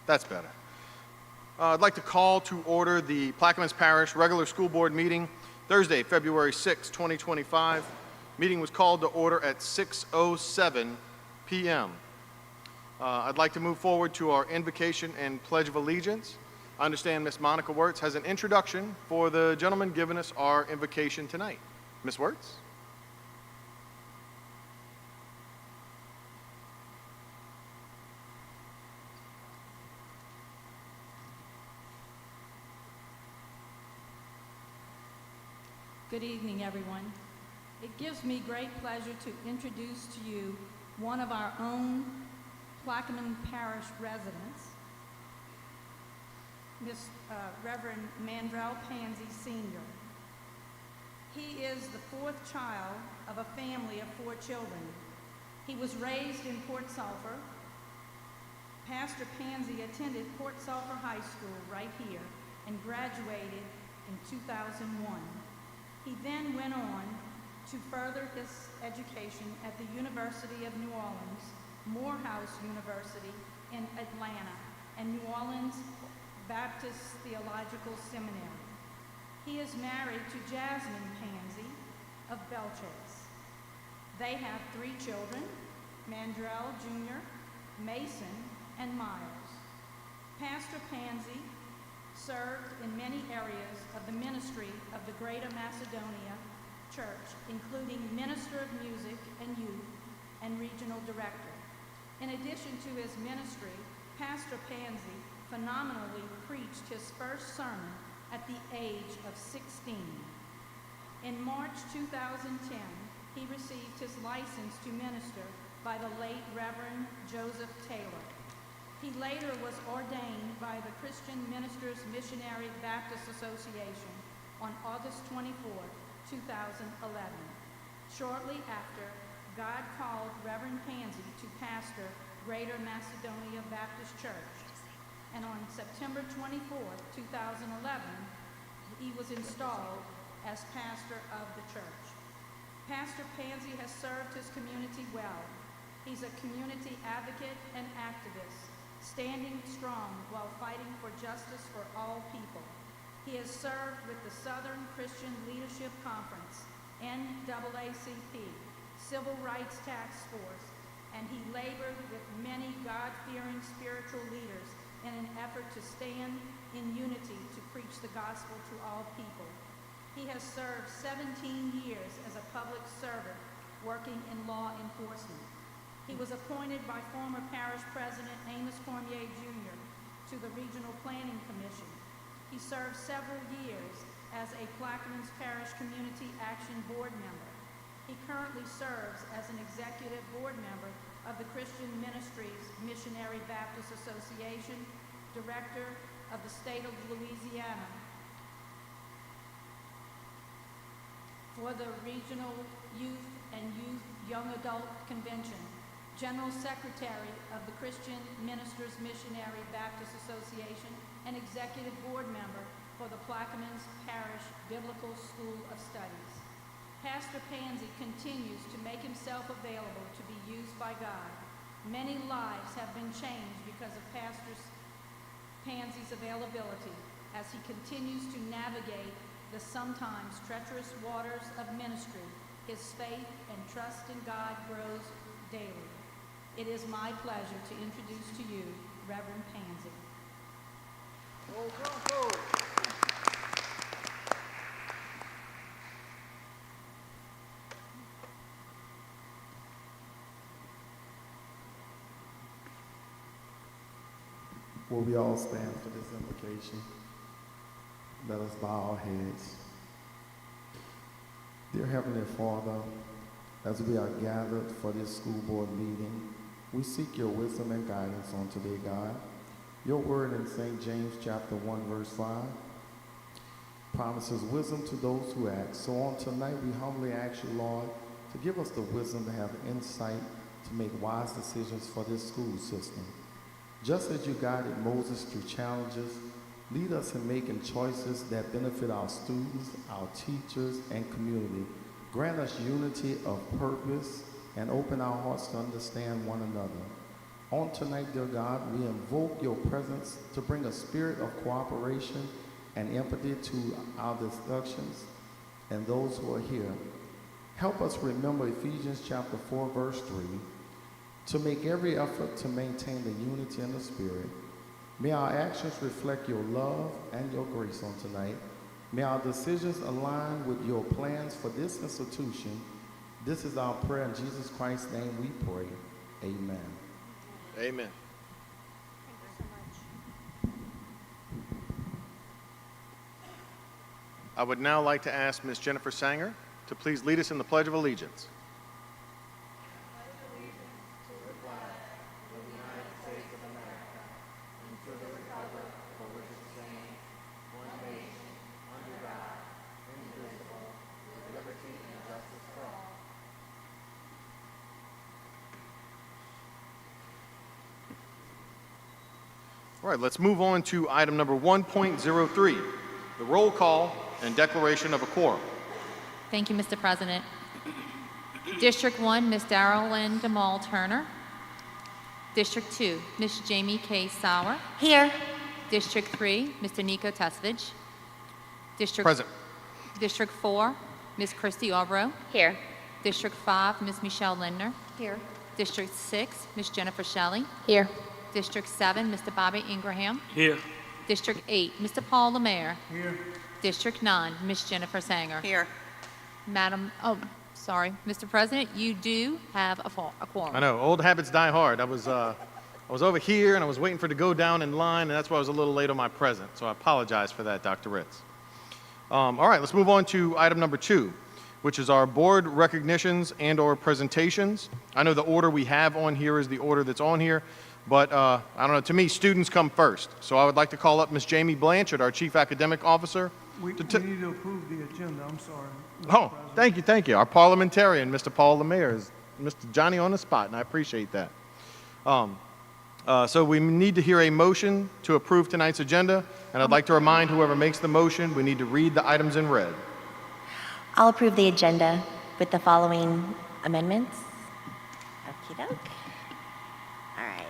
That's better. I'd like to call to order the Plaquemines Parish Regular School Board meeting Thursday, February 6, 2025. Meeting was called to order at 6:07 p.m. I'd like to move forward to our invocation and Pledge of Allegiance. I understand Ms. Monica Wirtz has an introduction for the gentleman giving us our invocation tonight. Ms. Wirtz? Good evening, everyone. It gives me great pleasure to introduce to you one of our own Plaquemines Parish residents, Reverend Mandrell Pansy Sr. He is the fourth child of a family of 4 children. He was raised in Port Sulphur. Pastor Pansy attended Port Sulphur High School right here and graduated in 2001. He then went on to further his education at the University of New Orleans, Morehouse University in Atlanta, and New Orleans Baptist Theological Seminary. He is married to Jasmine Pansy of Belchase. They have 3 children, Mandrell Jr., Mason, and Miles. Pastor Pansy served in many areas of the ministry of the Greater Macedonia Church, including Minister of Music and Youth and Regional Director. In addition to his ministry, Pastor Pansy phenomenally preached his first sermon at the age of 16. In March 2010, he received his license to minister by the late Reverend Joseph Taylor. He later was ordained by the Christian Ministers Missionary Baptist Association on August 24, 2011. Shortly after, God called Reverend Pansy to pastor Greater Macedonia Baptist Church, and on September 24, 2011, he was installed as pastor of the church. Pastor Pansy has served his community well. He's a community advocate and activist, standing strong while fighting for justice for all people. He has served with the Southern Christian Leadership Conference, NAACP, Civil Rights Task Force, and he labored with many God-fearing spiritual leaders in an effort to stand in unity to preach the gospel to all people. He has served 17 years as a public servant working in law enforcement. He was appointed by former parish president Amos Cormier Jr. to the Regional Planning Commission. He served several years as a Plaquemines Parish Community Action Board member. He currently serves as an executive board member of the Christian Ministries Missionary Baptist Association, director of the state of Louisiana for the Regional Youth and Young Adult Convention, General Secretary of the Christian Ministers Missionary Baptist Association, and Executive Board Member for the Plaquemines Parish Biblical School of Studies. Pastor Pansy continues to make himself available to be used by God. Many lives have been changed because of Pastor Pansy's availability as he continues to navigate the sometimes treacherous waters of ministry. His faith and trust in God grows daily. It is my pleasure to introduce to you Reverend Pansy. Oh, come forward. Will we all stand for this invocation? Let us bow our heads. Dear Heavenly Father, as we are gathered for this school board meeting, we seek your wisdom and guidance on today, God. Your word in St. James chapter 1, verse 5 promises wisdom to those who ask. So on tonight, we humbly ask you, Lord, to give us the wisdom to have insight to make wise decisions for this school system. Just as you guided Moses through challenges, lead us in making choices that benefit our students, our teachers, and community. Grant us unity of purpose and open our hearts to understand one another. On tonight, dear God, we invoke your presence to bring a spirit of cooperation and empathy to our discussions and those who are here. Help us remember Ephesians chapter 4, verse 3, to make every effort to maintain the unity in the Spirit. May our actions reflect your love and your grace on tonight. May our decisions align with your plans for this institution. This is our prayer in Jesus Christ's name we pray. Amen. Amen. I would now like to ask Ms. Jennifer Sanger to please lead us in the Pledge of Allegiance. All right, let's move on to item number 1.03, the roll call and declaration of a quorum. Thank you, Mr. President. District 1, Ms. Darrell-Lynn DeMall Turner. District 2, Ms. Jamie K. Sauer. Here. District 3, Mr. Nico Tesvich. Present. District 4, Ms. Christy Arbro. Here. District 5, Ms. Michelle Lindner. Here. District 6, Ms. Jennifer Shelley. Here. District 7, Mr. Bobby Ingraham. Here. District 8, Mr. Paul Lemaire. Here. District 9, Ms. Jennifer Sanger. Here. Mr. President, you do have a quorum. I know, old habits die hard. I was over here and I was waiting for it to go down in line, and that's why I was a little late on my present. So I apologize for that, Dr. Ritz. All right, let's move on to item number 2, which is our board recognitions and or presentations. I know the order we have on here is the order that's on here, but I don't know, to me, students come first. So I would like to call up Ms. Jamie Blanchard, our Chief Academic Officer. We need to approve the agenda, I'm sorry. Mr. Oh, President. thank you. Our parliamentarian, Mr. Paul Lemaire, is Mr. Johnny on the spot, and I appreciate that. So we need to hear a motion to approve tonight's agenda, and I'd like to remind whoever makes the motion, we need to read the items in red. I'll approve the agenda with the following amendments. Okey-doke. All right.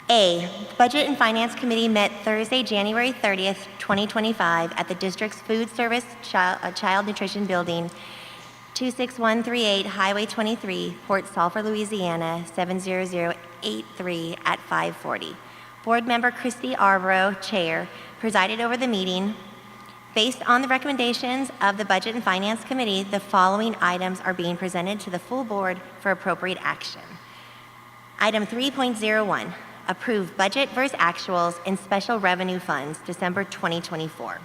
A, Budget and Finance Committee met Thursday, January 30th, 2025 at the district's food service child nutrition building, 26138 Highway 23, Port Sulphur, Louisiana, 70083 at 5:40. Board member Christy Arbro, Chair, presided over the meeting. Based on the recommendations of the Budget and Finance Committee, the following items are being presented to the full board for appropriate action. Item 3.01, approve budget versus actuals in special revenue funds, December 2024.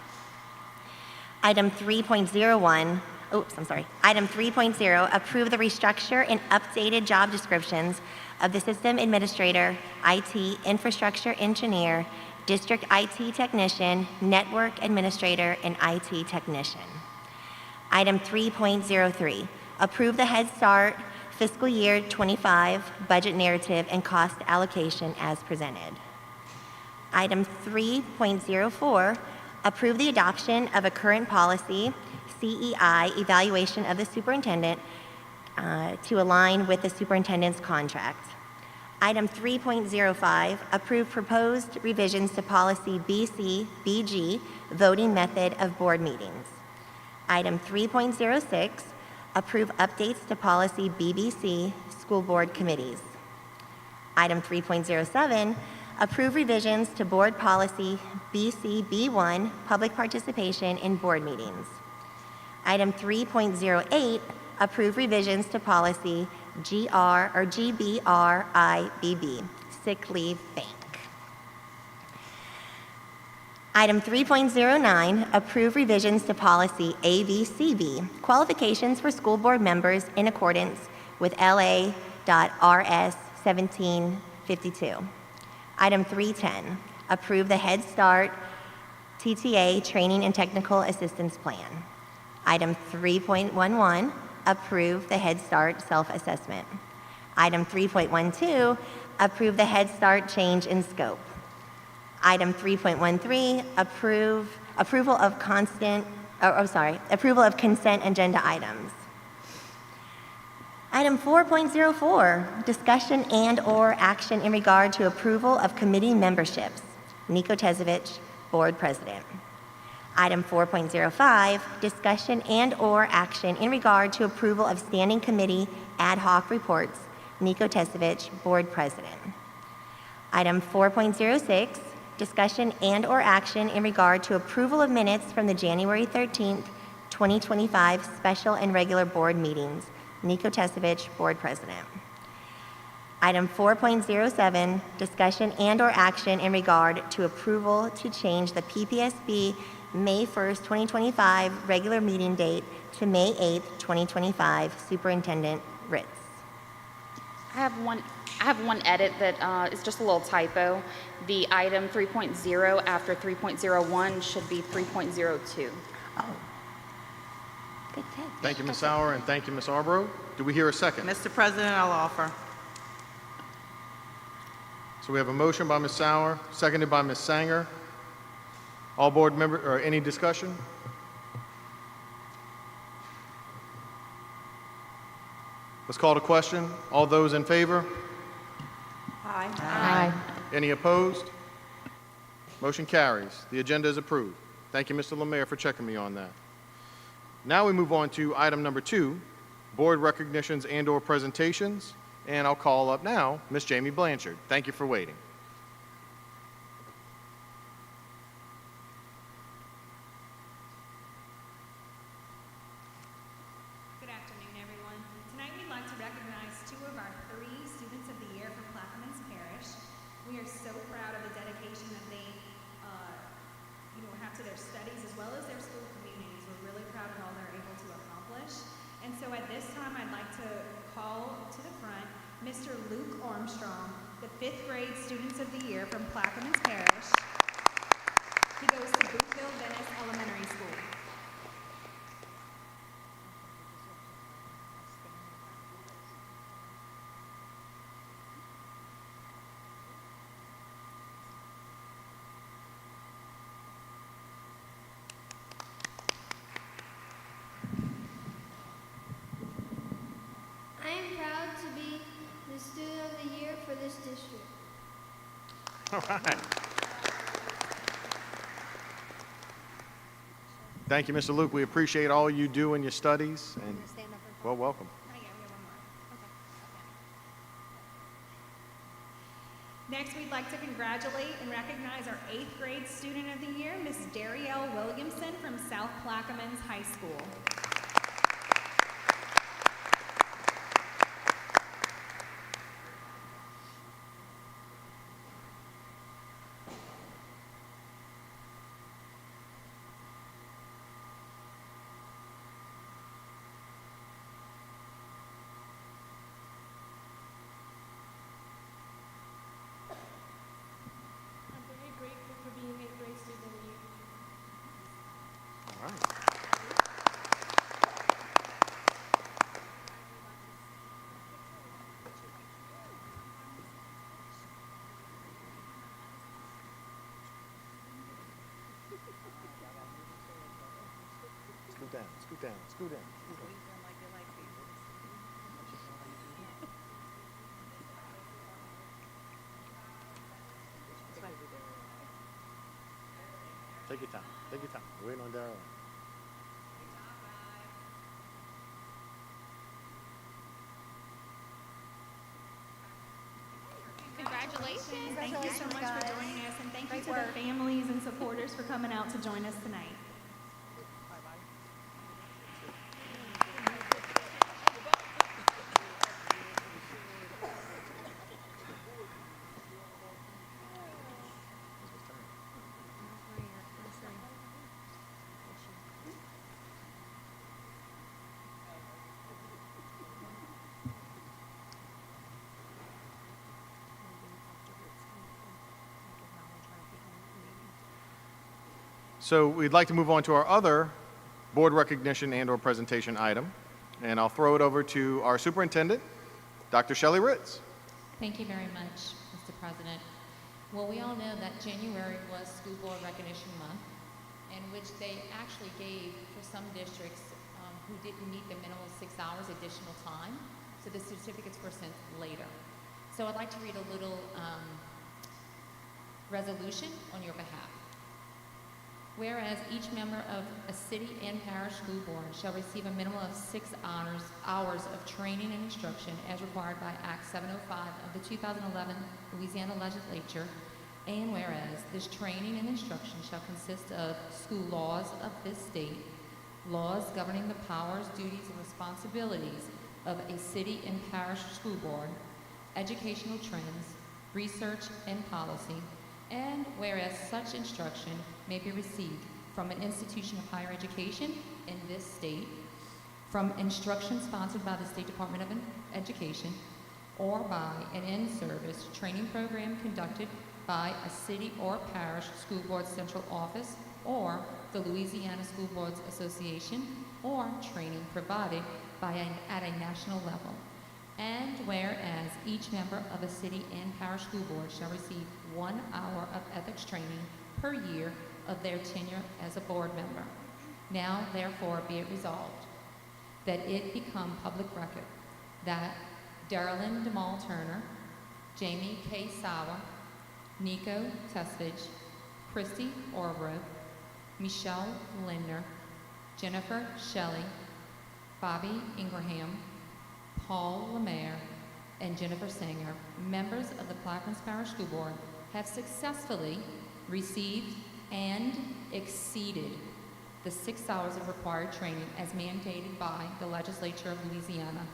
Item 3.0, approve the restructure and updated job descriptions of the System Administrator, IT Infrastructure Engineer, District IT Technician, Network Administrator, and IT Technician. Item 3.03, approve the Head Start Fiscal Year 25 budget narrative and cost allocation as presented. Item 3.04, approve the adoption of a current policy, CEI, evaluation of the superintendent to align with the superintendent's contract. Item 3.05, approve proposed revisions to policy BC-BG, voting method of board meetings. Item 3.06, approve updates to policy BBC, school board committees. Item 3.07, approve revisions to board policy BCB1, public participation in board meetings. Item 3.08, approve revisions to policy GBRIBB, sick leave bank. Item 3.09, approve revisions to policy AVCB, qualifications for school board members in accordance with LA.RS 1752. Item 3.10, approve the Head Start TTA Training and Technical Assistance Plan. Item 3.11, approve the Head Start self-assessment. Item 3.12, approve the Head Start change in scope. Item 3.13, approval of consent agenda items. Item 4.04, discussion and/or action in regard to approval of committee memberships. Nico Tezevich, Board President. Item 4.05, discussion and/or action in regard to approval of standing committee ad hoc reports. Nico Tezevich, Board President. Item 4.06, discussion and/or action in regard to approval of minutes from the January 13th, 2025 special and regular board meetings. Nico Tezevich, Board President. Item 4.07, discussion and/or action in regard to approval to change the PPSB May 1st, 2025 regular meeting date to May 8th, 2025. Superintendent Ritz. I have one edit that is just a little typo. The item 3.0 after 3.01 should be 3.02. Oh. Good catch. Thank you, Ms. Sauer, and thank you, Ms. Arbro. Do we hear a second? Mr. President, I'll offer. So we have a motion by Ms. Sauer, seconded by Ms. Sanger. All board members, or any discussion? Let's call to question. All those in favor? Aye. Aye. Any opposed? Motion carries. The agenda is approved. Thank you, Mr. Lemare, for checking me on that. Now we move on to item number 2, board recognitions and/or presentations. And I'll call up now Ms. Jamie Blanchard. Thank you for waiting. Good afternoon, everyone. Tonight we'd like to recognize 2 of our 3 Students of the Year from Plaquemines Parish. We are so proud of the dedication that they have to their studies as well as their school communities. We're really proud of all they're able to accomplish. And so at this time, I'd like to call to the front Mr. Luke Armstrong, the 5th grade Students of the Year from Plaquemines Parish. He goes to Boothville Venice Elementary School. I am proud to be the Student of the Year for this district. All right. Thank you, Mr. Luke. We appreciate all you do in your studies, and well, welcome. We have one more. Next, we'd like to congratulate and recognize our 8th grade Student of the Year, Miss Darielle Williamson from South Plaquemines High School. I'm very grateful for being 8th grade Student of the Year. All right. Scoot down, scoot down, scoot down. Take your time. Take your time. We're waiting on Darrell. Congratulations. Thank you so much for joining us, and thank you to the families and supporters for coming out to join us tonight. So we'd like to move on to our other board recognition and/or presentation item, and I'll throw it over to our superintendent, Dr. Shelley Ritz. Thank you very much, Mr. President. Well, we all know that January was School Board Recognition Month, in which they actually gave, for some districts who didn't meet the minimum 6 hours, additional time. so the certificates were sent later. So I'd like to read a little resolution on your behalf. Whereas each member of a city and parish school board shall receive a minimum of 6 hours of training and instruction as required by Act 705 of the 2011 Louisiana Legislature, and whereas this training and instruction shall consist of school laws of this state, laws governing the powers, duties, and responsibilities of a city and parish school board, educational trends, research, and policy, and whereas such instruction may be received from an institution of higher education in this state, from instruction sponsored by the State Department of Education, or by an in-service training program conducted by a city or parish school board central office, or the Louisiana School Boards Association, or training provided at a national level. And whereas each member of a city and parish school board shall receive 1 hour of ethics training per year of their tenure as a board member. Now, therefore, be it resolved that it become public record that Darylyn DeMall Turner, Jamie K. Sauer, Nico Testvidge, Christy Orbrook, Michelle Lindner, Jennifer Shelley, Bobby Ingraham, Paul Lemaire, and Jennifer Sanger, members of the Plaquemines Parish School Board, have successfully received and exceeded the 6 hours of required training as mandated by the Legislature of Louisiana,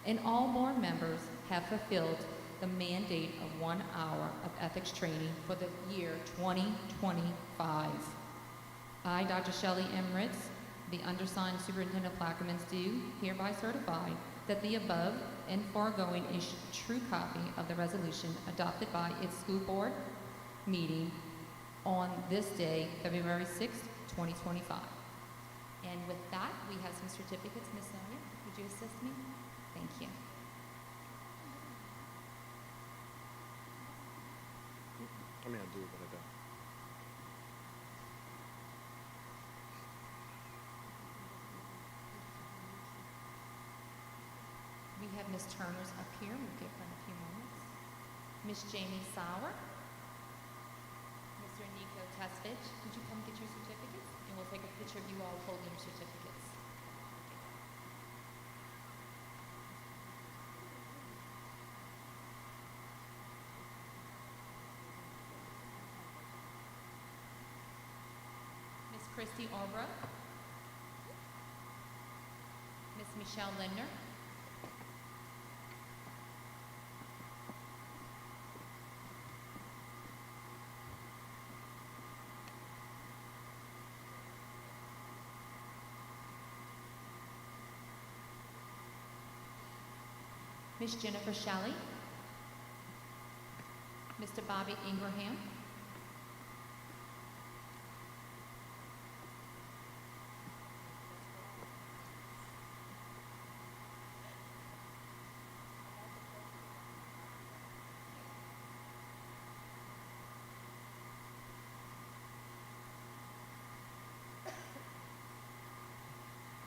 and all board members have fulfilled the mandate of 1 hour of ethics training for the year 2025. I, Dr. Shelley M. Ritz, the undersigned Superintendent of Plaquemines, do hereby certify that the above and foregoing is true copy of the resolution adopted by its school board meeting on this day, February 6, 2025. And with that, we have some certificates. Ms. Sonia, would you assist me? Thank you. I mean, I do, but I don't. We have Ms. Turner's up here. We'll give her in a few moments. Ms. Jamie Sauer. Mr. Nico Testvidge, would you come get your certificates? And we'll take a picture of you all holding your certificates. Ms. Christy Orbrook. Ms. Michelle Lindner. Ms. Jennifer Shelley, Mr. Bobby Ingraham,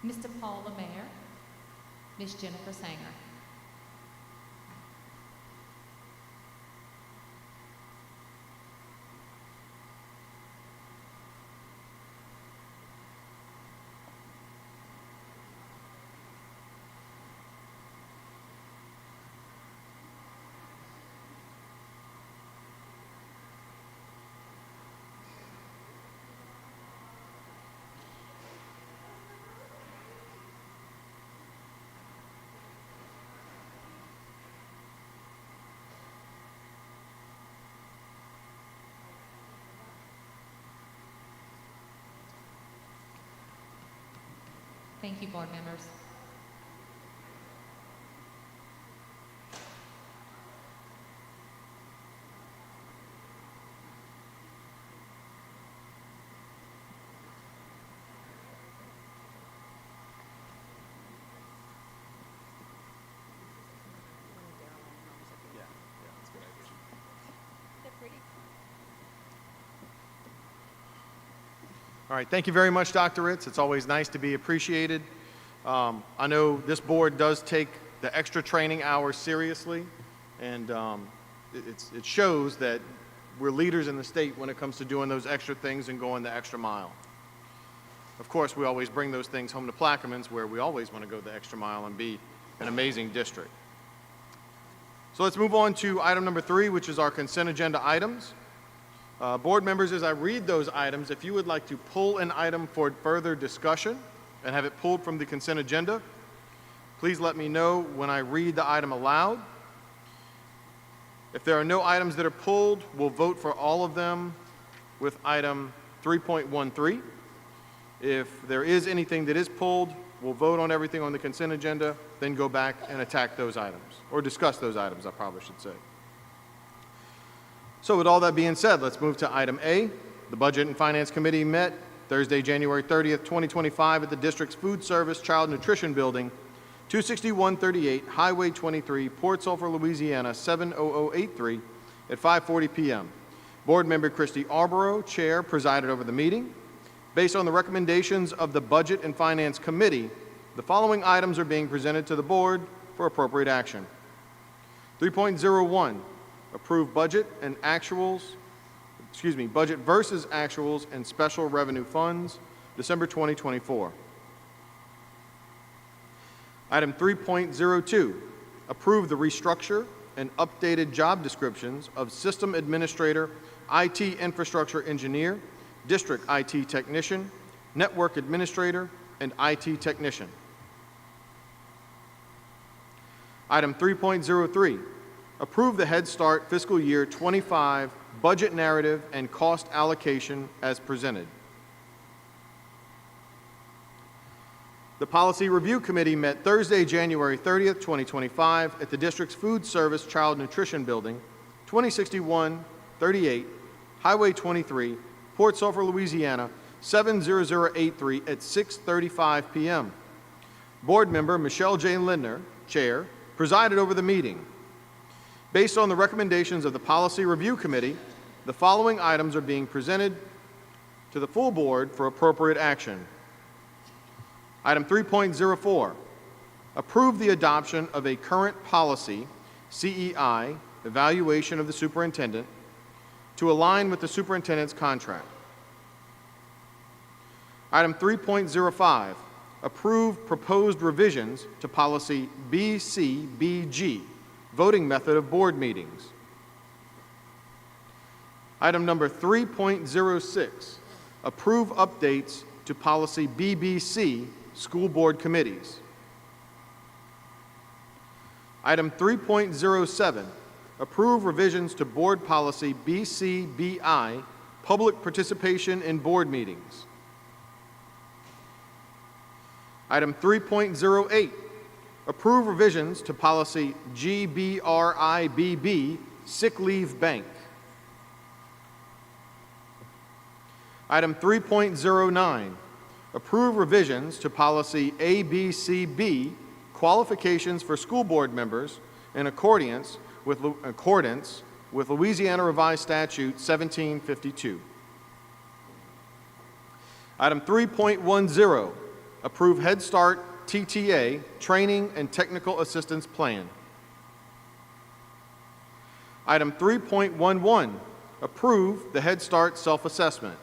Mr. Paul Lemaire, Ms. Jennifer Sanger. Thank you, board members. All right, thank you very much, Dr. Ritz. It's always nice to be appreciated. I know this board does take the extra training hours seriously, and it shows that we're leaders in the state when it comes to doing those extra things and going the extra mile. Of course, we always bring those things home to Plaquemines, where we always want to go the extra mile and be an amazing district. So let's move on to item number 3, which is our consent agenda items. Board members, as I read those items, if you would like to pull an item for further discussion and have it pulled from the consent agenda, please let me know when I read the item aloud. If there are no items that are pulled, we'll vote for all of them with item 3.13. If there is anything that is pulled, we'll vote on everything on the consent agenda, then go back and attack those items, or discuss those items, I probably should say. So with all that being said, let's move to item A. The Budget and Finance Committee met Thursday, January 30th, 2025 at the district's Food Service Child Nutrition Building, 26138 Highway 23, Port Sulphur, Louisiana, 70083 at 5:40 p.m. Board member Christy Arborough, Chair, presided over the meeting. Based on the recommendations of the Budget and Finance Committee, the following items are being presented to the board for appropriate action. 3.01, approve budget versus actuals and special revenue funds, December 2024. Item 3.02, approve the restructure and updated job descriptions of System Administrator, IT Infrastructure Engineer, District IT Technician, Network Administrator, and IT Technician. Item 3.03, approve the Head Start Fiscal Year 25 budget narrative and cost allocation as presented. The Policy Review Committee met Thursday, January 30th, 2025 at the district's Food Service Child Nutrition Building, 2061-38, Highway 23, Port Sulphur, Louisiana, 70083 at 6:35 p.m. Board member Michelle J. Lindner, Chair, presided over the meeting. Based on the recommendations of the Policy Review Committee, the following items are being presented to the full board for appropriate action. Item 3.04, approve the adoption of a current policy, CEI, evaluation of the superintendent, to align with the superintendent's contract. Item 3.05, approve proposed revisions to policy BCBG, voting method of board meetings. Item number 3.06, approve updates to policy BBC, school board committees. Item 3.07, approve revisions to board policy BCBI, public participation in board meetings. Item 3.08, approve revisions to policy GBRIBB, sick leave bank. Item 3.09, approve revisions to policy ABCB, qualifications for school board members in accordance with Louisiana Revised Statute 1752. Item 3.10, approve Head Start TTA, Training and Technical Assistance Plan. Item 3.11, approve the Head Start Self-Assessment.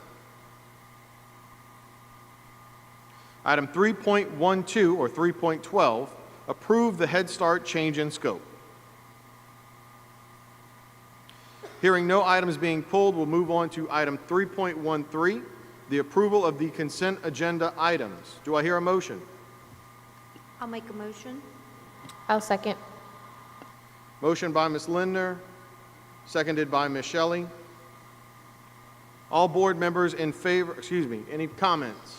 Item 3.12 or 3.12, approve the Head Start change in scope. Hearing no items being pulled, we'll move on to item 3.13, the approval of the consent agenda items. Do I hear a motion? I'll make a motion. I'll second. Motion by Ms. Lindner, seconded by Ms. Shelley. All board members in favor, any comments?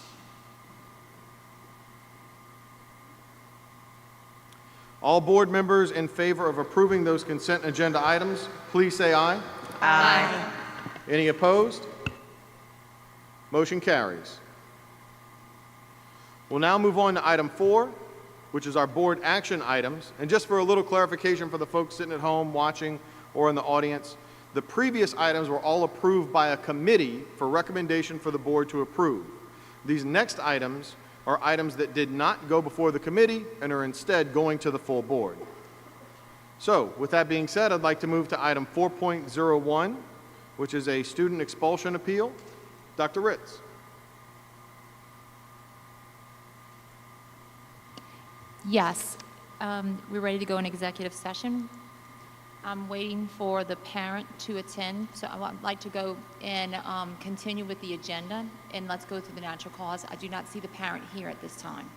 All board members in favor of approving those consent agenda items, please say aye. Aye. Any opposed? Motion carries. We'll now move on to item 4, which is our board action items. And just for a little clarification for the folks sitting at home watching or in the audience, the previous items were all approved by a committee for recommendation for the board to approve. These next items are items that did not go before the committee and are instead going to the full board. So, with that being said, I'd like to move to item 4.01, which is a student expulsion appeal. Dr. Ritz. Yes, we're ready to go in executive session. I'm waiting for the parent to attend, so I would like to go and continue with the agenda, and let's go through the natural cause. I do not see the parent here at this time.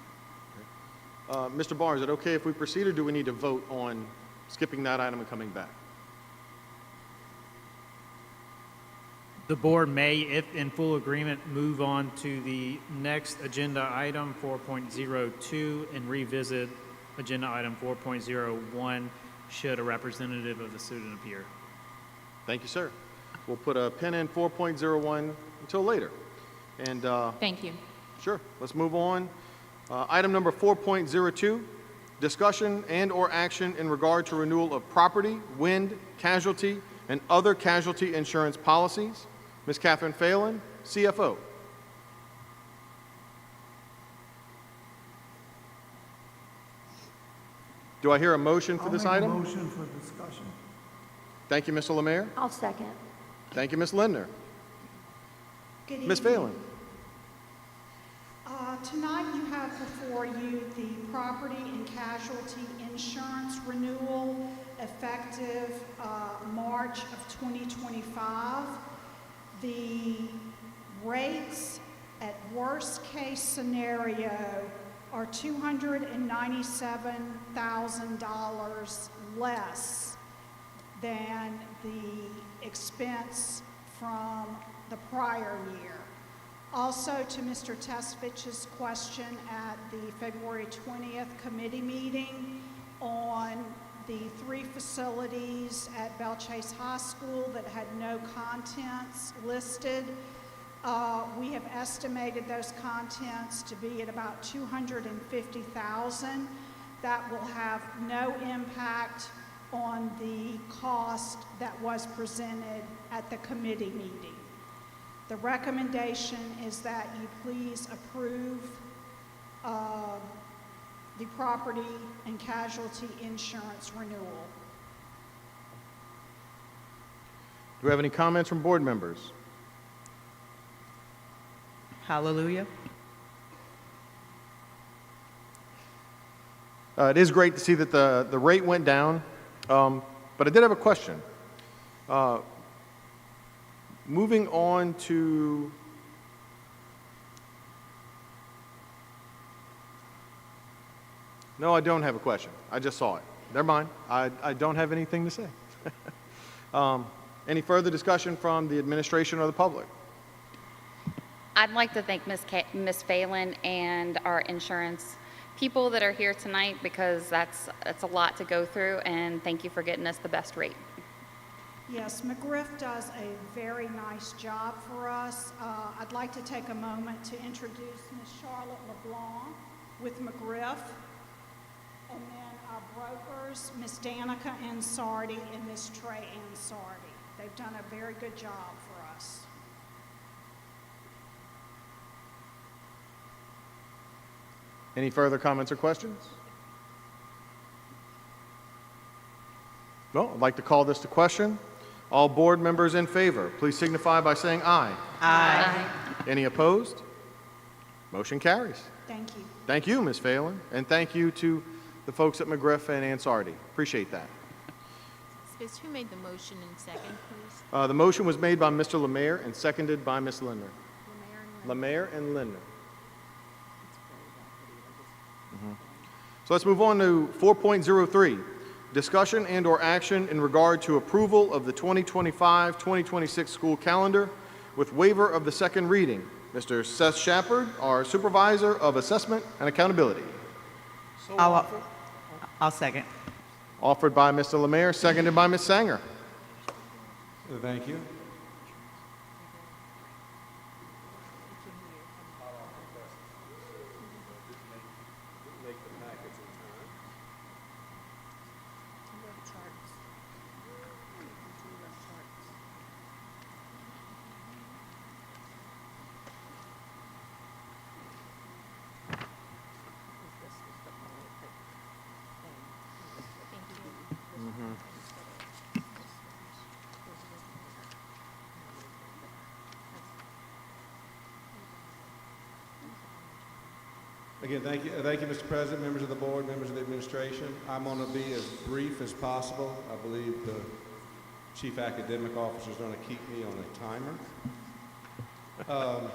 Mr. Barr, is it okay if we proceed, or do we need to vote on skipping that item and coming back? The board may, if in full agreement, move on to the next agenda item, 4.02, and revisit agenda item 4.01 should a representative of the student appear. Thank you, sir. We'll put a pin in 4.01 until later. And Thank you. sure, let's move on. Item number 4.02, discussion and/or action in regard to renewal of property, wind, casualty, and other casualty insurance policies. Ms. Catherine Phelan, CFO. Do I hear a motion for this item? I'll make a motion for discussion. Thank you, Mr. Lemare. I'll second. Thank you, Ms. Lindner. Good Ms. evening. Phelan. Tonight you have before you the property and casualty insurance renewal effective March of 2025. The rates at worst case scenario are $297,000 less than the expense from the prior year. Also, to Mr. Tesvich's question at the February 20th committee meeting on the 3 facilities at Belle Chase High School that had no contents listed, we have estimated those contents to be at about $250,000. That will have no impact on the cost that was presented at the committee meeting. The recommendation is that you please approve the property and casualty insurance renewal. Do we have any comments from board members? Hallelujah. It is great to see that the rate went down, but I did have a question. Moving on to no, I don't have a question. I just saw it. Never mind. I don't have anything to say. Any further discussion from the administration or the public? I'd like to thank Ms. Phelan and our insurance people that are here tonight, because that's a lot to go through, and thank you for getting us the best rate. Yes, McGriff does a very nice job for us. I'd like to take a moment to introduce Ms. Charlotte LeBlanc with McGriff, and then our brokers, Ms. Danica Ansardi and Ms. Trey Ansardi. They've done a very good job for us. Any further comments or questions? No, I'd like to call this to question. All board members in favor, please signify by saying aye. Aye. Any opposed? Motion carries. Thank you. Thank you, Ms. Phelan, and thank you to the folks at McGriff and Ansardi. Appreciate that. Who made the motion in second, please? The motion was made by Mr. Lemare and seconded by Ms. Lindner. Lemare and Lindner. So let's move on to 4.03, discussion and/or action in regard to approval of the 2025-2026 school calendar with waiver of the second reading. Mr. Seth Shepard, our Supervisor of Assessment and Accountability. I'll second. Offered by Mr. Lemare, seconded by Ms. Sanger. Thank you. Again, thank you, Mr. President, members of the board, members of the administration. I'm going to be as brief as possible. I believe the chief academic officer is going to keep me on a timer.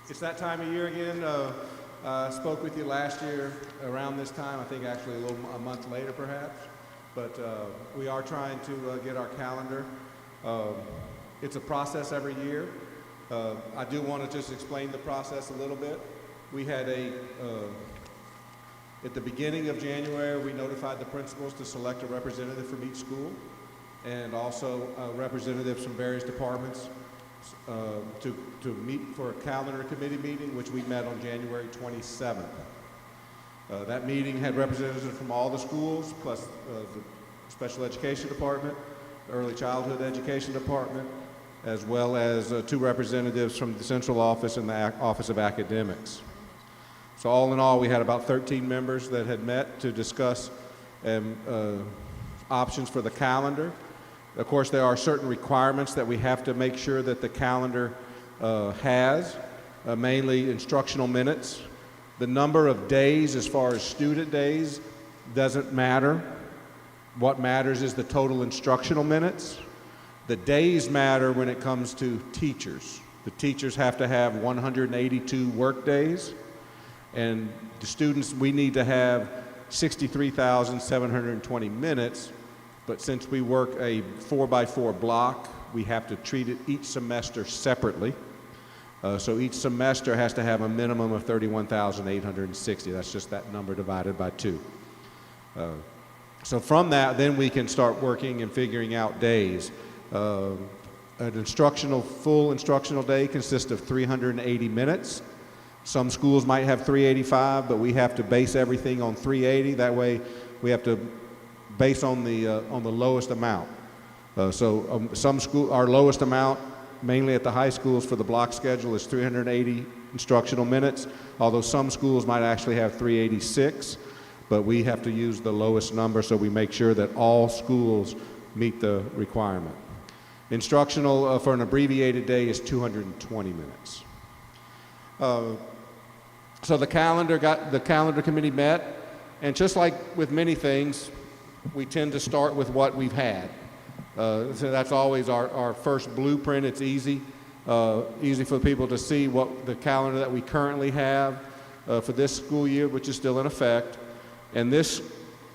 It's that time of year again. I spoke with you last year around this time, I think actually a month later perhaps, but we are trying to get our calendar. It's a process every year. I do want to just explain the process a little bit. We had at the beginning of January, we notified the principals to select a representative from each school and also representatives from various departments to meet for a calendar committee meeting, which we met on January 27th. That meeting had representatives from all the schools, plus the special education department, the early childhood education department, as well as 2 representatives from the central office and the Office of Academics. So all in all, we had about 13 members that had met to discuss options for the calendar. Of course, there are certain requirements that we have to make sure that the calendar has, mainly instructional minutes. The number of days as far as student days doesn't matter. What matters is the total instructional minutes. The days matter when it comes to teachers. The teachers have to have 182 work days, and the students, we need to have 63,720 minutes, but since we work a 4x4 block, we have to treat it each semester separately. So each semester has to have a minimum of 31,860. That's just that number divided by 2. So from that, then we can start working and figuring out days. An full instructional day consists of 380 minutes. Some schools might have 385, but we have to base everything on 380. That way, we have to base on the lowest amount. Our lowest amount, mainly at the high schools for the block schedule, is 380 instructional minutes, although some schools might actually have 386, but we have to use the lowest number so we make sure that all schools meet the requirement. Instructional for an abbreviated day is 220 minutes. So the calendar committee met, and just like with many things, we tend to start with what we've had. So that's always our first blueprint. It's easy for people to see what the calendar that we currently have for this school year, which is still in effect. And this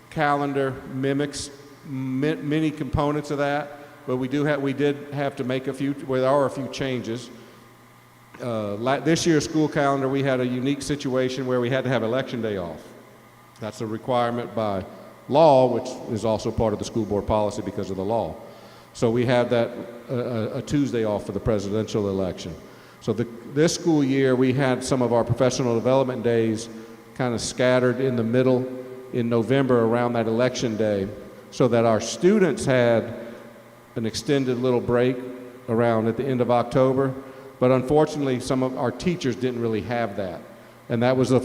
calendar mimics many components of that, but we did have to make there are a few changes. This year's school calendar, we had a unique situation where we had to have election day off. That's a requirement by law, which is also part of the school board policy because of the law. So we had that a Tuesday off for the presidential election. So this school year, we had some of our professional development days kind of scattered in the middle in November around that election day, so that our students had an extended little break around at the end of October. But unfortunately, some of our teachers didn't really have that. And that was the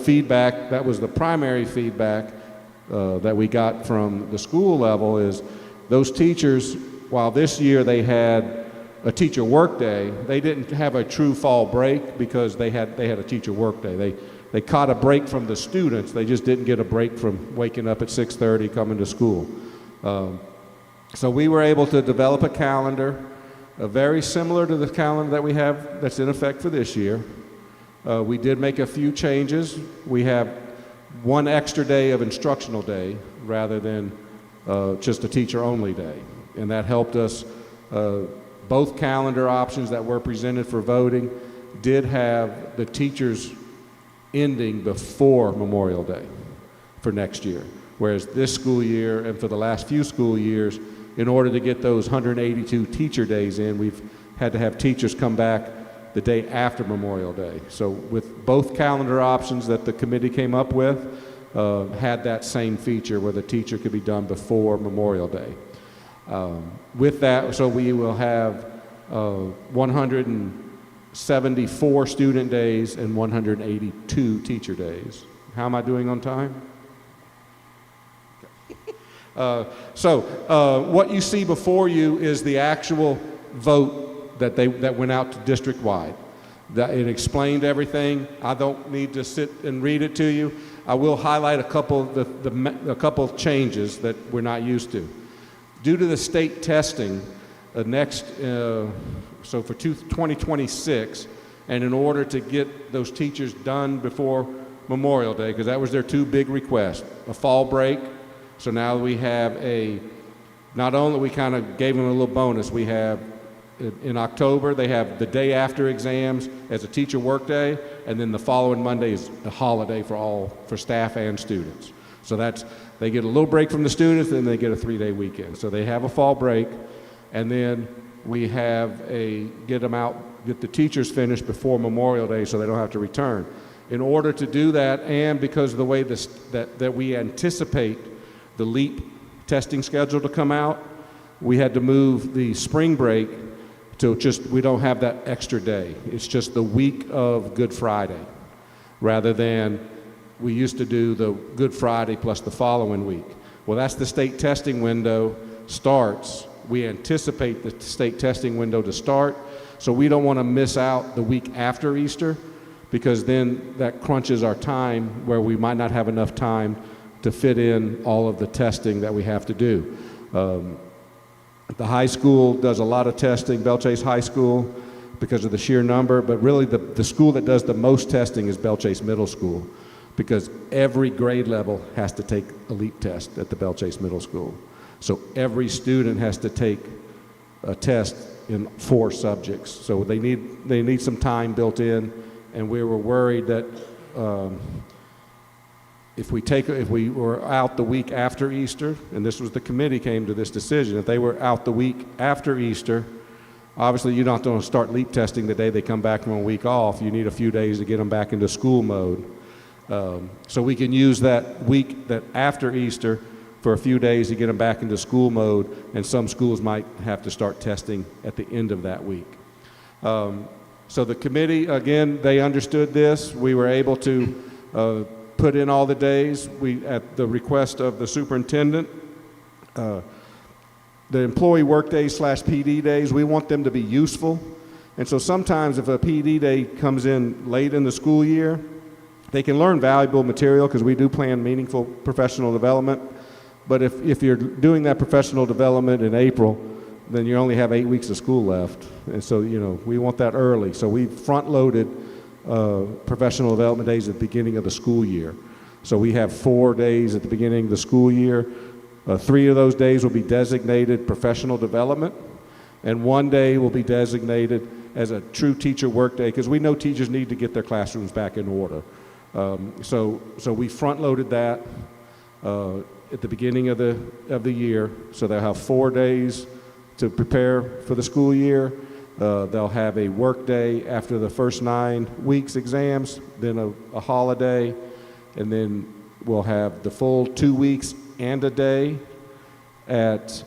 primary feedback that we got from the school level is those teachers, while this year they had a teacher work day, they didn't have a true fall break because they had a teacher work day. They caught a break from the students. They just didn't get a break from waking up at 6:30 coming to school. So we were able to develop a calendar very similar to the calendar that we have that's in effect for this year. We did make a few changes. We have one extra day of instructional day rather than just a teacher-only day. And that helped us. Both calendar options that were presented for voting did have the teachers ending before Memorial Day for next year. Whereas this school year and for the last few school years, in order to get those 182 teacher days in, we've had to have teachers come back the day after Memorial Day. So with both calendar options that the committee came up with, had that same feature where the teacher could be done before Memorial Day. With that, so we will have 174 student days and 182 teacher days. How am I doing on time? What you see before you is the actual vote that went out to district-wide. That it explained everything. I don't need to sit and read it to you. I will highlight a couple a couple of changes that we're not used to. Due to the state testing, so for 2026, and in order to get those teachers done before Memorial Day, because that was their two big requests, a fall break. So now we have not only we kind of gave them a little bonus, we have in October, they have the day after exams as a teacher workday, and then the following Monday is a holiday for staff and students. So they get a little break from the students, then they get a 3-day weekend. So they have a fall break, and then we have get the teachers finished before Memorial Day so they don't have to return. In order to do that, and because of the way that we anticipate the LEAP testing schedule to come out, we had to move the spring break to we don't have that extra day. It's just the week of Good Friday, rather than we used to do the Good Friday plus the following week. Well, that's the state testing window starts. We anticipate the state testing window to start, so we don't want to miss out the week after Easter, because then that crunches our time where we might not have enough time to fit in all of the testing that we have to do. The high school does a lot of testing, Belle Chase High School, because of the sheer number, but really the school that does the most testing is Belle Chase Middle School, because every grade level has to take a LEAP test at the Belle Chase Middle School. So every student has to take a test in 4 subjects. So they need some time built in, and we were worried that if we were out the week after Easter, and this was the committee came to this decision, if they were out the week after Easter, obviously you're not going to start LEAP testing the day they come back from a week off. You need a few days to get them back into school mode. So we can use that week that after Easter for a few days to get them back into school mode, and some schools might have to start testing at the end of that week. So the committee, again, they understood this. We were able to put in all the days. At the request of the superintendent, the employee work days / PD days, we want them to be useful. And so sometimes if a PD day comes in late in the school year, they can learn valuable material, because we do plan meaningful professional development. But if you're doing that professional development in April, then you only have 8 weeks of school left. And so, we want that early. So we front-loaded professional development days at the beginning of the school year. So we have 4 days at the beginning of the school year. 3 of those days will be designated professional development, and 1 day will be designated as a true teacher work day, because we know teachers need to get their classrooms back in order. So we front-loaded that at the beginning of the year. So they'll have 4 days to prepare for the school year. They'll have a work day after the first 9 weeks exams, then a holiday, and then we'll have the full 2 weeks and a day at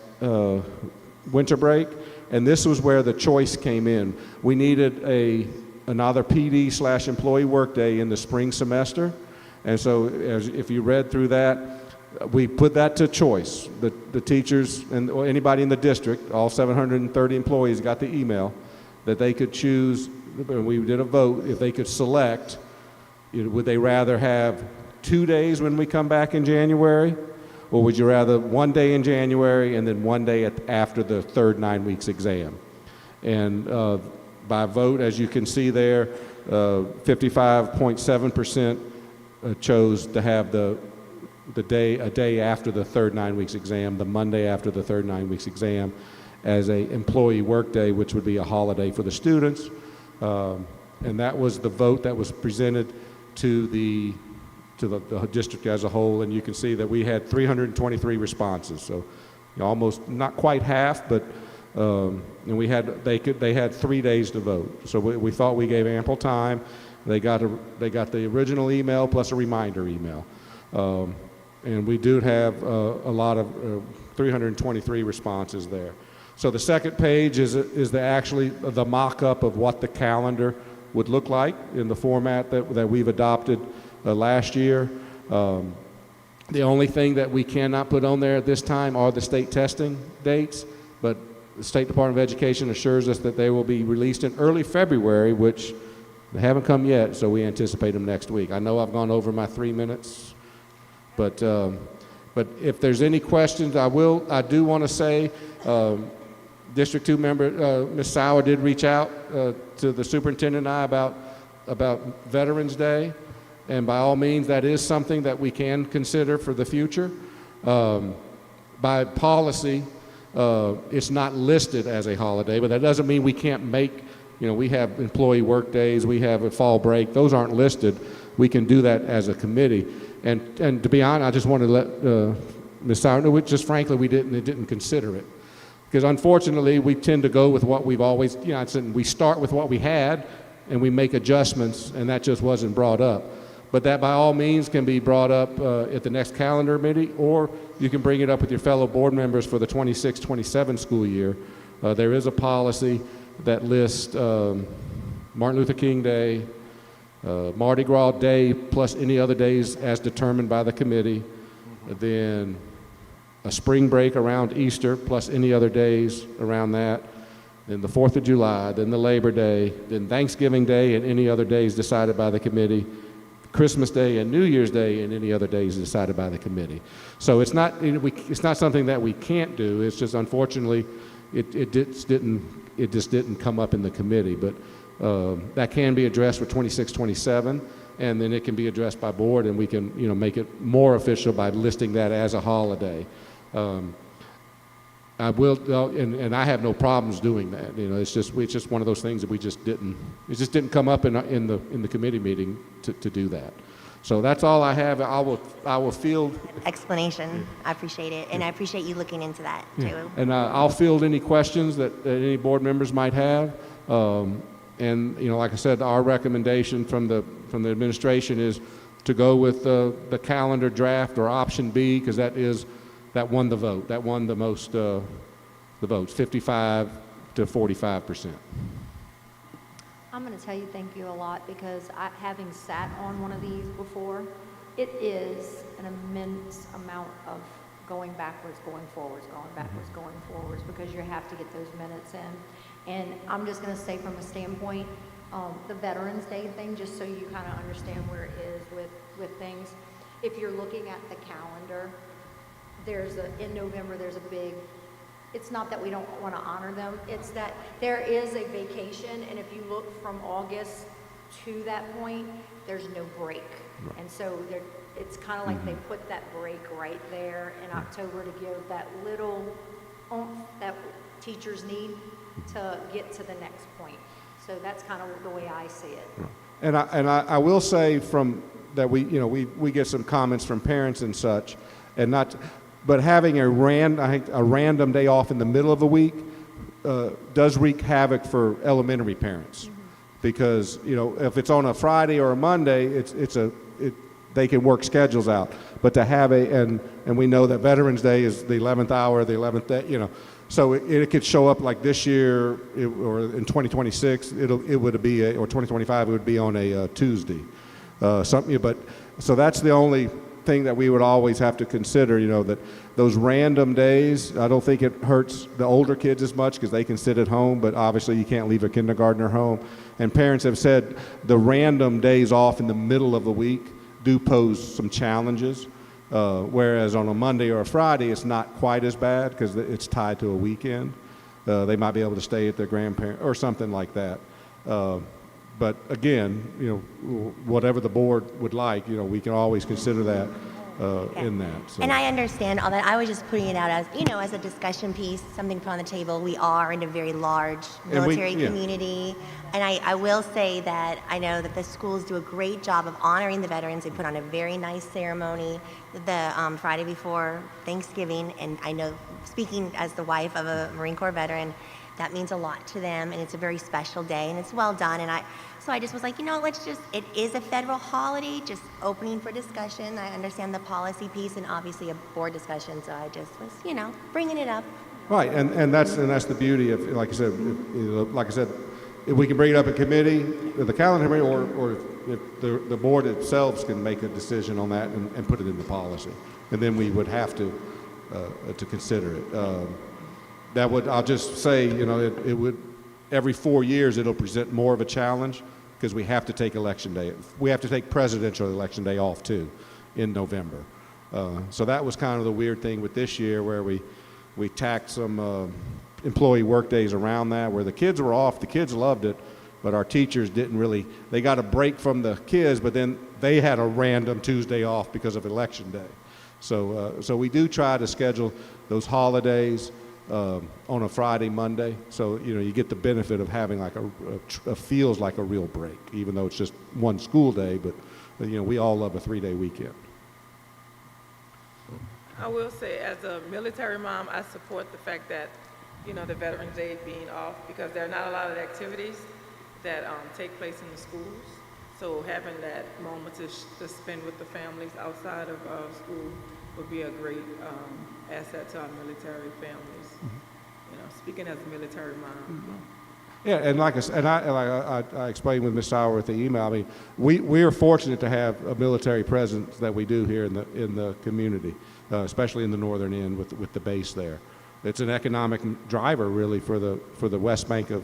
winter break. And this was where the choice came in. We needed another PD / employee work day in the spring semester. And so if you read through that, we put that to choice. The teachers or anybody in the district, all 730 employees got the email that they could choose, and we did a vote, if they could select, would they rather have 2 days when we come back in January, or would you rather 1 day in January and then 1 day after the third 9 weeks exam? And by vote, as you can see there, 55.7% chose to have a day after the third 9 weeks exam, the Monday after the third 9 weeks exam, as a employee work day, which would be a holiday for the students. And that was the vote that was presented to the district as a whole. And you can see that we had 323 responses. So almost, not quite half, but and they had 3 days to vote. So we thought we gave ample time. They got the original email plus a reminder email. And we do have a lot of 323 responses there. So the second page is actually the mock-up of what the calendar would look like in the format that we've adopted last year. The only thing that we cannot put on there at this time are the state testing dates, but the State Department of Education assures us that they will be released in early February, which They haven't come yet, so we anticipate them next week. I know I've gone over my 3 minutes, but if there's any questions, I do want to say, District 2 member, Ms. Sauer did reach out to the superintendent and I about Veterans Day, and by all means, that is something that we can consider for the future. By policy, it's not listed as a holiday, but that doesn't mean we can't make, we have employee work days, we have a fall break, those aren't listed. We can do that as a committee. And to be honest, I just want to let Ms. Sauer know, just frankly, we didn't consider it. Because unfortunately, we tend to go with what we've always, we start with what we had and we make adjustments, and that just wasn't brought up. But that by all means can be brought up at the next calendar meeting, or you can bring it up with your fellow board members for the 26-27 school year. There is a policy that lists Martin Luther King Day, Mardi Gras Day, plus any other days as determined by the committee, then a spring break around Easter, plus any other days around that, then the 4th of July, then the Labor Day, then Thanksgiving Day and any other days decided by the committee, Christmas Day and New Year's Day and any other days decided by the committee. So it's not something that we can't do. It's just unfortunately it just didn't come up in the committee. But that can be addressed for 26-27, and then it can be addressed by board, and we can make it more official by listing that as a holiday. I will, and I have no problems doing that. It's just one of those things that it just didn't come up in the committee meeting to do that. So that's all I have. I will field Explanation. I appreciate it, and I appreciate you looking into that too. And I'll field any questions that any board members might have. And like I said, our recommendation from the administration is to go with the calendar draft or option B, because that won the vote. That won the most the votes, 55 to 45%. I'm going to tell you thank you a lot, because having sat on one of these before, it is an immense amount of going backwards, going forwards, going backwards, going forwards, because you have to get those minutes in. And I'm just going to say from a standpoint, the Veterans Day thing, just so you kind of understand where it is with things. If you're looking at the calendar, in November, there's a big, it's not that we don't want to honor them, it's that there is a vacation, and if you look from August to that point, there's no break. Right. And so it's kind of like they put that break right there in October to give that little oomph that teachers need to get to the next point. So that's kind of the way I see it. And I will say that we get some comments from parents and such, but having a random day off in the middle of the week does wreak havoc for elementary parents, because if it's on a Friday or a Monday, they can work schedules out. But to have and we know that Veterans Day is the 11th hour, the 11th day, so it could show up like this year, or in 2026, it would be or 2025, it would be on a Tuesday, something. But so that's the only thing that we would always have to consider, that those random days, I don't think it hurts the older kids as much, because they can sit at home, but obviously you can't leave a kindergartner home. And parents have said the random days off in the middle of the week do pose some challenges, whereas on a Monday or a Friday, it's not quite as bad because it's tied to a weekend. They might be able to stay at their grandparent or something like that. But again, whatever the board would like, we can always consider that in that. So. And I understand all that. I was just putting it out as, as a discussion piece, something put on the table. We are in a very large military community. And I will say that I know that the schools do a great job of honoring the veterans. They put on a very nice ceremony the Friday before Thanksgiving. And I know, speaking as the wife of a Marine Corps veteran, that means a lot to them, and it's a very special day, and it's well done. And so I just was like, it is a federal holiday, just opening for discussion. I understand the policy piece and obviously a board discussion, so I just was, bringing it up. Right, and that's the beauty of, like I said, if we can bring it up in committee, the calendar committee, or if the board itself can make a decision on that and put it in the policy, and then we would have to consider it. I'll just say, it would, every 4 years, it'll present more of a challenge, because we have to take election day. We have to take presidential election day off too in November. So that was kind of the weird thing with this year, where we tacked some employee work days around that, where the kids were off. The kids loved it, but our teachers didn't really. They got a break from the kids, but then they had a random Tuesday off because of election day. So we do try to schedule those holidays on a Friday, Monday. So you get the benefit of having like a feels like a real break, even though it's just one school day. But we all love a 3-day weekend. I will say, as a military mom, I support the fact that, the Veterans Day being off, because there are not a lot of activities that take place in the schools. So having that moment to spend with the families outside of school would be a great asset to our military families. Speaking as a military mom. Yeah, and like I said, I explained with Ms. Sauer with the email. I mean, we are fortunate to have a military presence that we do here in the community, especially in the northern end with the base there. It's an economic driver really for the West Bank of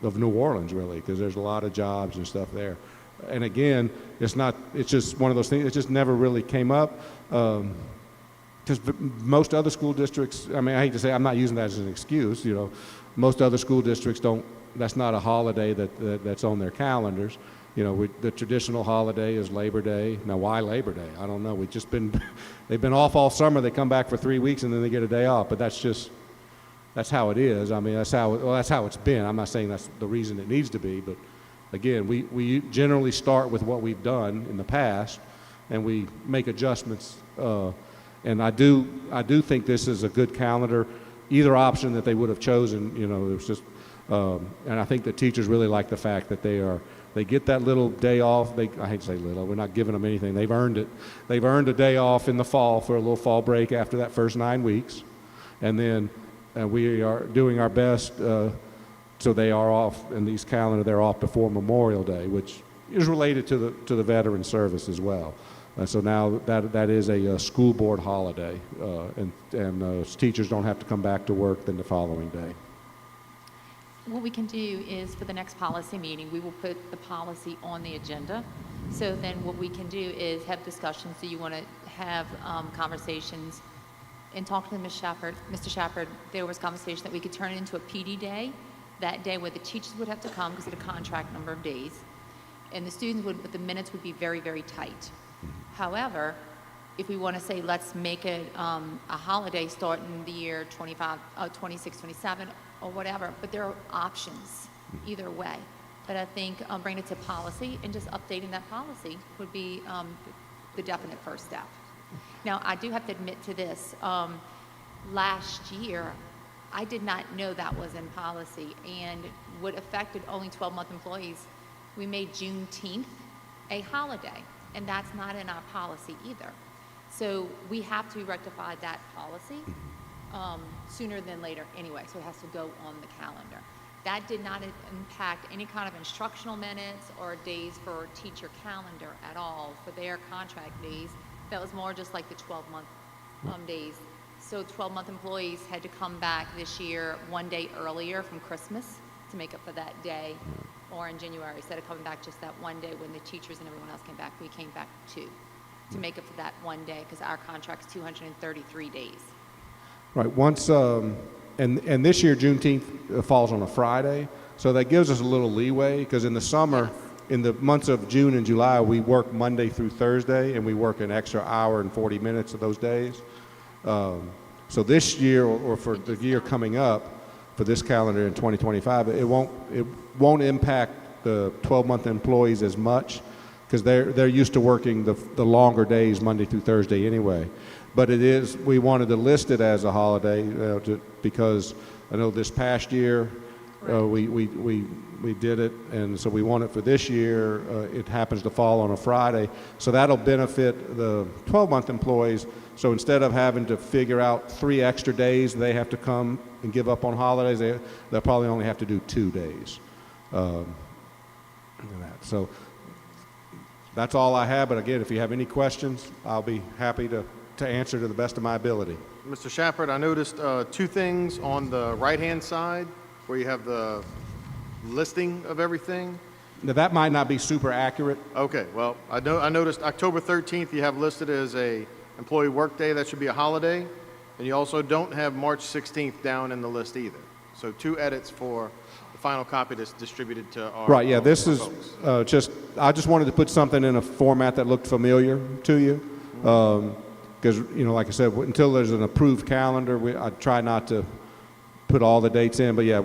New Orleans, really, because there's a lot of jobs and stuff there. And again, it's just one of those things. It just never really came up. Because most other school districts, I hate to say, I'm not using that as an excuse, most other school districts don't, that's not a holiday that's on their calendars. The traditional holiday is Labor Day. Now, why Labor Day? I don't know. They've been off all summer. They come back for 3 weeks and then they get a day off, but that's how it is. That's how it's been. I'm not saying that's the reason it needs to be, but again, we generally start with what we've done in the past and we make adjustments. And I do think this is a good calendar. Either option that they would have chosen, it was just, and I think the teachers really like the fact that they get that little day off. I hate to say little, we're not giving them anything. They've earned it. They've earned a day off in the fall for a little fall break after that first 9 weeks. And then we are doing our best, so they are off in these calendar, they're off before Memorial Day, which is related to the veteran service as well. So now that is a school board holiday, and teachers don't have to come back to work then the following day. What we can do is, for the next policy meeting, we will put the policy on the agenda. So then what we can do is have discussions. So you want to have conversations and talk to Mr. Shepherd. There was conversation that we could turn it into a PD day, that day where the teachers would have to come because of the contract number of days, and the students would, but the minutes would be very, very tight. However, if we want to say, let's make it a holiday starting the year 26, 27, or whatever, but there are options either way. But I think bringing it to policy and just updating that policy would be the definite first step. Now, I do have to admit to this. Last year, I did not know that was in policy, and what affected only 12-month employees, we made Juneteenth a holiday. And that's not in our policy either. So we have to rectify that policy sooner than later anyway, so it has to go on the calendar. That did not impact any kind of instructional minutes or days for teacher calendar at all for their contract days. That was more just like the 12-month days. So 12-month employees had to come back this year 1 day earlier from Christmas to make up for that day. Or in January, instead of coming back just that 1 day when the teachers and everyone else came back, we came back to make up for that 1 day, because our contract's 233 days. Right. Once, and this year Juneteenth falls on a Friday, so that gives us a little leeway, because in the summer, in the months of June and July, we work Monday through Thursday, and we work an extra hour and 40 minutes of those days. So this year, or for the year coming up, for this calendar in 2025, it won't impact the 12-month employees as much, because they're used to working the longer days Monday through Thursday anyway. But we wanted to list it as a holiday because I know this past year we did it, and so we want it for this year. It happens to fall on a Friday, so that'll benefit the 12-month employees. So instead of having to figure out 3 extra days they have to come and give up on holidays, they'll probably only have to do 2 days. So that's all I have. But again, if you have any questions, I'll be happy to answer to the best of my ability. Mr. Shepherd, I noticed 2 things on the right-hand side where you have the listing of everything. Now, that might not be super accurate. Okay, well, I noticed October 13th you have listed as a employee workday. That should be a holiday. And you also don't have March 16th down in the list either. So 2 edits for the final copy that's distributed to our Right, yeah, this our is folks. I just wanted to put something in a format that looked familiar to you. Because, like I said, until there's an approved calendar, I try not to put all the dates in. But yeah,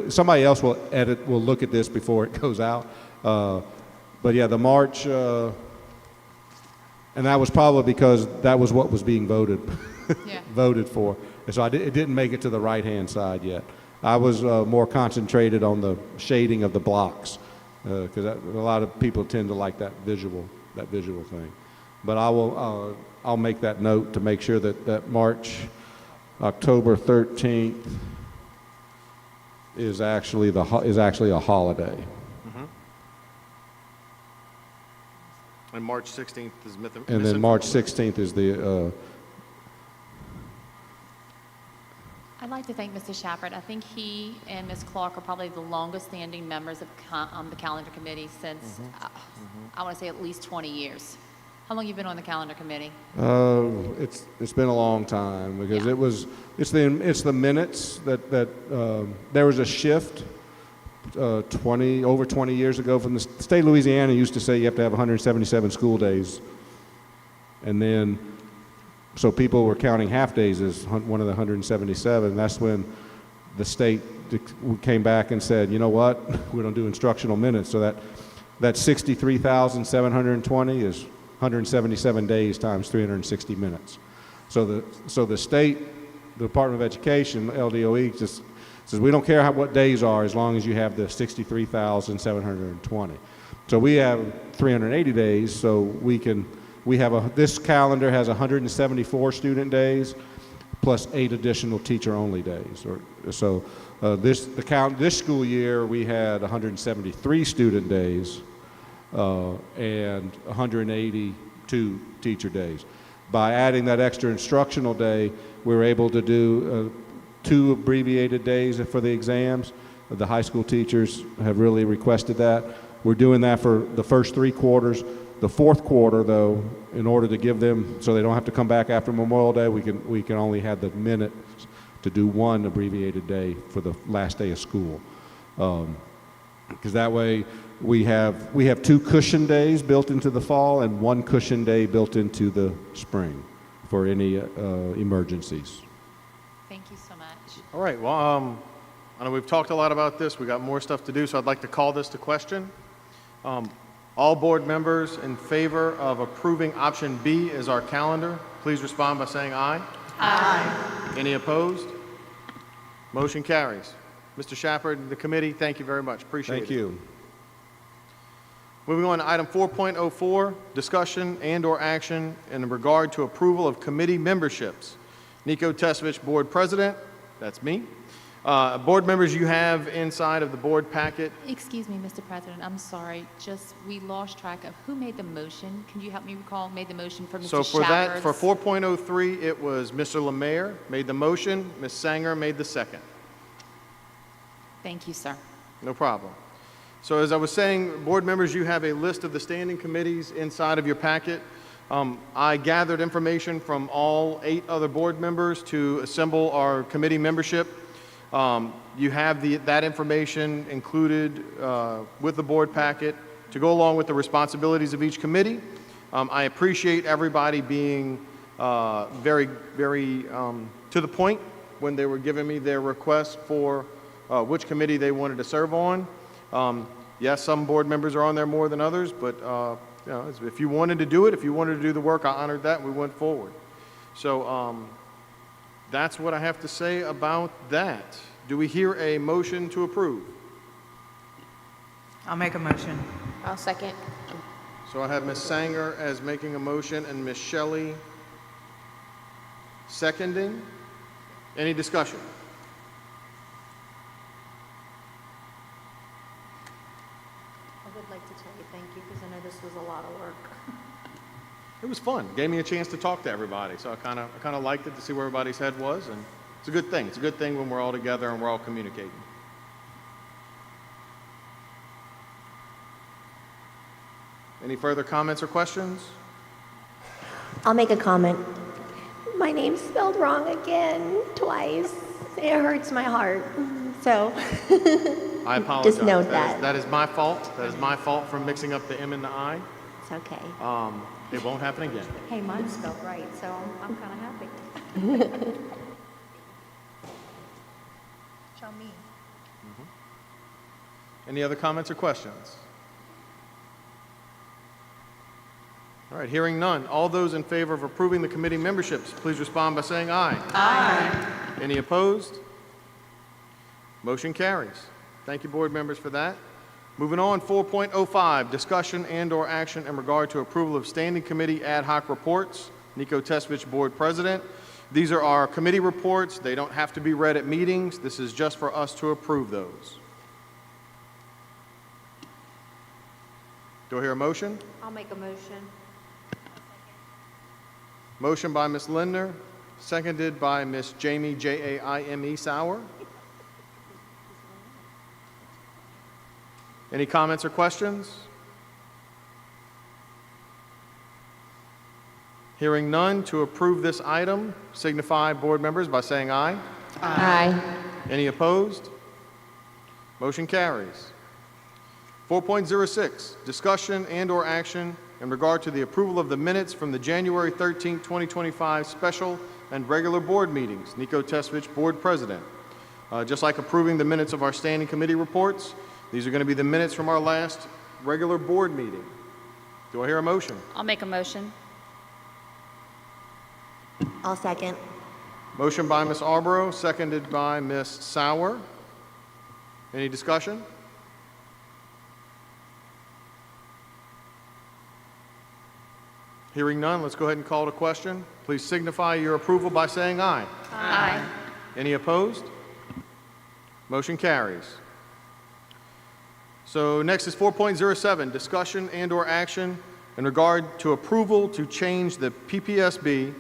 somebody else will look at this before it goes out. But yeah, the March, and that was probably because that was what was being voted for. And so it didn't make it to the right-hand side yet. I was more concentrated on the shading of the blocks because a lot of people tend to like that visual thing. But I'll make that note to make sure that October 13th is actually a holiday. Mm-hmm. And March 16th is And then March 16th is the. I'd like to thank Mr. Shafford. I think he and Ms. Clark are probably the longest-standing members of the calendar committee since, I want to say at least 20 years. How long have you been on the calendar committee? It's been a long time because it's the minutes that there was a shift over 20 years ago from the state of Louisiana used to say you have to have 177 school days, and then so people were counting half days as one of the 177. That's when the state came back and said, you know what, we don't do instructional minutes, so that 63,720 is 177 days times 360 minutes. So the state, the Department of Education, LDOE, just says we don't care what days are as long as you have the 63,720. So we have 380 days, so this calendar has 174 student days plus 8 additional teacher-only days. This school year we had 173 student days and 182 teacher days. By adding that extra instructional day, we were able to do 2 abbreviated days for the exams. The high school teachers have really requested that. We're doing that for the first 3 quarters. The 4th quarter, though, in order to give them, so they don't have to come back after Memorial Day, we can only have the minute to do 1 abbreviated day for the last day of school. Because that way we have 2 cushion days built into the fall and 1 cushion day built into the spring for any emergencies. Thank you so much. All right, well, I know we've talked a lot about this. We got more stuff to do, so I'd like to call this to question. All board members in favor of approving option B as our calendar, please respond by saying aye. Aye. Any opposed? Motion carries. Mr. Shafford and the committee, thank you very much. Appreciate it. Thank you. Moving on to item 4.04, discussion and/or action in regard to approval of committee memberships. Nico Tesevich, Board President, that's me. Board members, you have inside of the board packet. Excuse me, Mr. President, I'm sorry. We lost track of who made the motion. Can you help me recall who made the motion for Mr. So for that, for Shafford's? 4.03, it was Mr. Lemare made the motion, Ms. Sanger made the second. Thank you, sir. No problem. So as I was saying, board members, you have a list of the standing committees inside of your packet. I gathered information from all 8 other board members to assemble our committee membership. You have that information included with the board packet to go along with the responsibilities of each committee. I appreciate everybody being very, very to the point when they were giving me their request for which committee they wanted to serve on. Yes, some board members are on there more than others, but if you wanted to do it, if you wanted to do the work, I honored that and we went forward. So that's what I have to say about that. Do we hear a motion to approve? I'll make a motion. I'll second. So I have Ms. Sanger as making a motion and Ms. Shelley seconding. Any discussion? I would like to tell you thank you because I know this was a lot of work. It was fun. Gave me a chance to talk to everybody, so I kind of liked it to see where everybody's head was, and it's a good thing. It's a good thing when we're all together and we're all communicating. Any further comments or questions? I'll make a comment. My name's spelled wrong again, twice. It hurts my heart. So, I apologize. just note that. That is my fault. That is my fault for mixing up the M and the I. It's okay. It won't happen again. Hey, mine's spelled right, so I'm kind of happy. Show me. Any other comments or questions? All right, hearing none. All those in favor of approving the committee memberships, please respond by saying aye. Aye. Any opposed? Motion carries. Thank you, board members, for that. Moving on, 4.05, discussion and/or action in regard to approval of standing committee ad hoc reports. Nico Tesvich, board president. These are our committee reports. They don't have to be read at meetings. This is just for us to approve those. Do I hear a motion? I'll make a motion. Motion by Ms. Lindner, seconded by Ms. Jamie Jaime Sauer. Any comments or questions? Hearing none, to approve this item, signify, board members, by saying aye. Aye. Any opposed? Motion carries. 4.06, discussion and/or action in regard to the approval of the minutes from the January 13, 2025 special and regular board meetings. Nico Tesvich, board president. Just like approving the minutes of our standing committee reports, these are going to be the minutes from our last regular board meeting. Do I hear a motion? I'll make a motion. I'll second. Motion by Ms. Arborough, seconded by Ms. Sauer. Any discussion? Hearing none, let's go ahead and call to question. Please signify your approval by saying aye. Aye. Any opposed? Motion carries. So next is 4.07, discussion and/or action in regard to approval to change the PPSB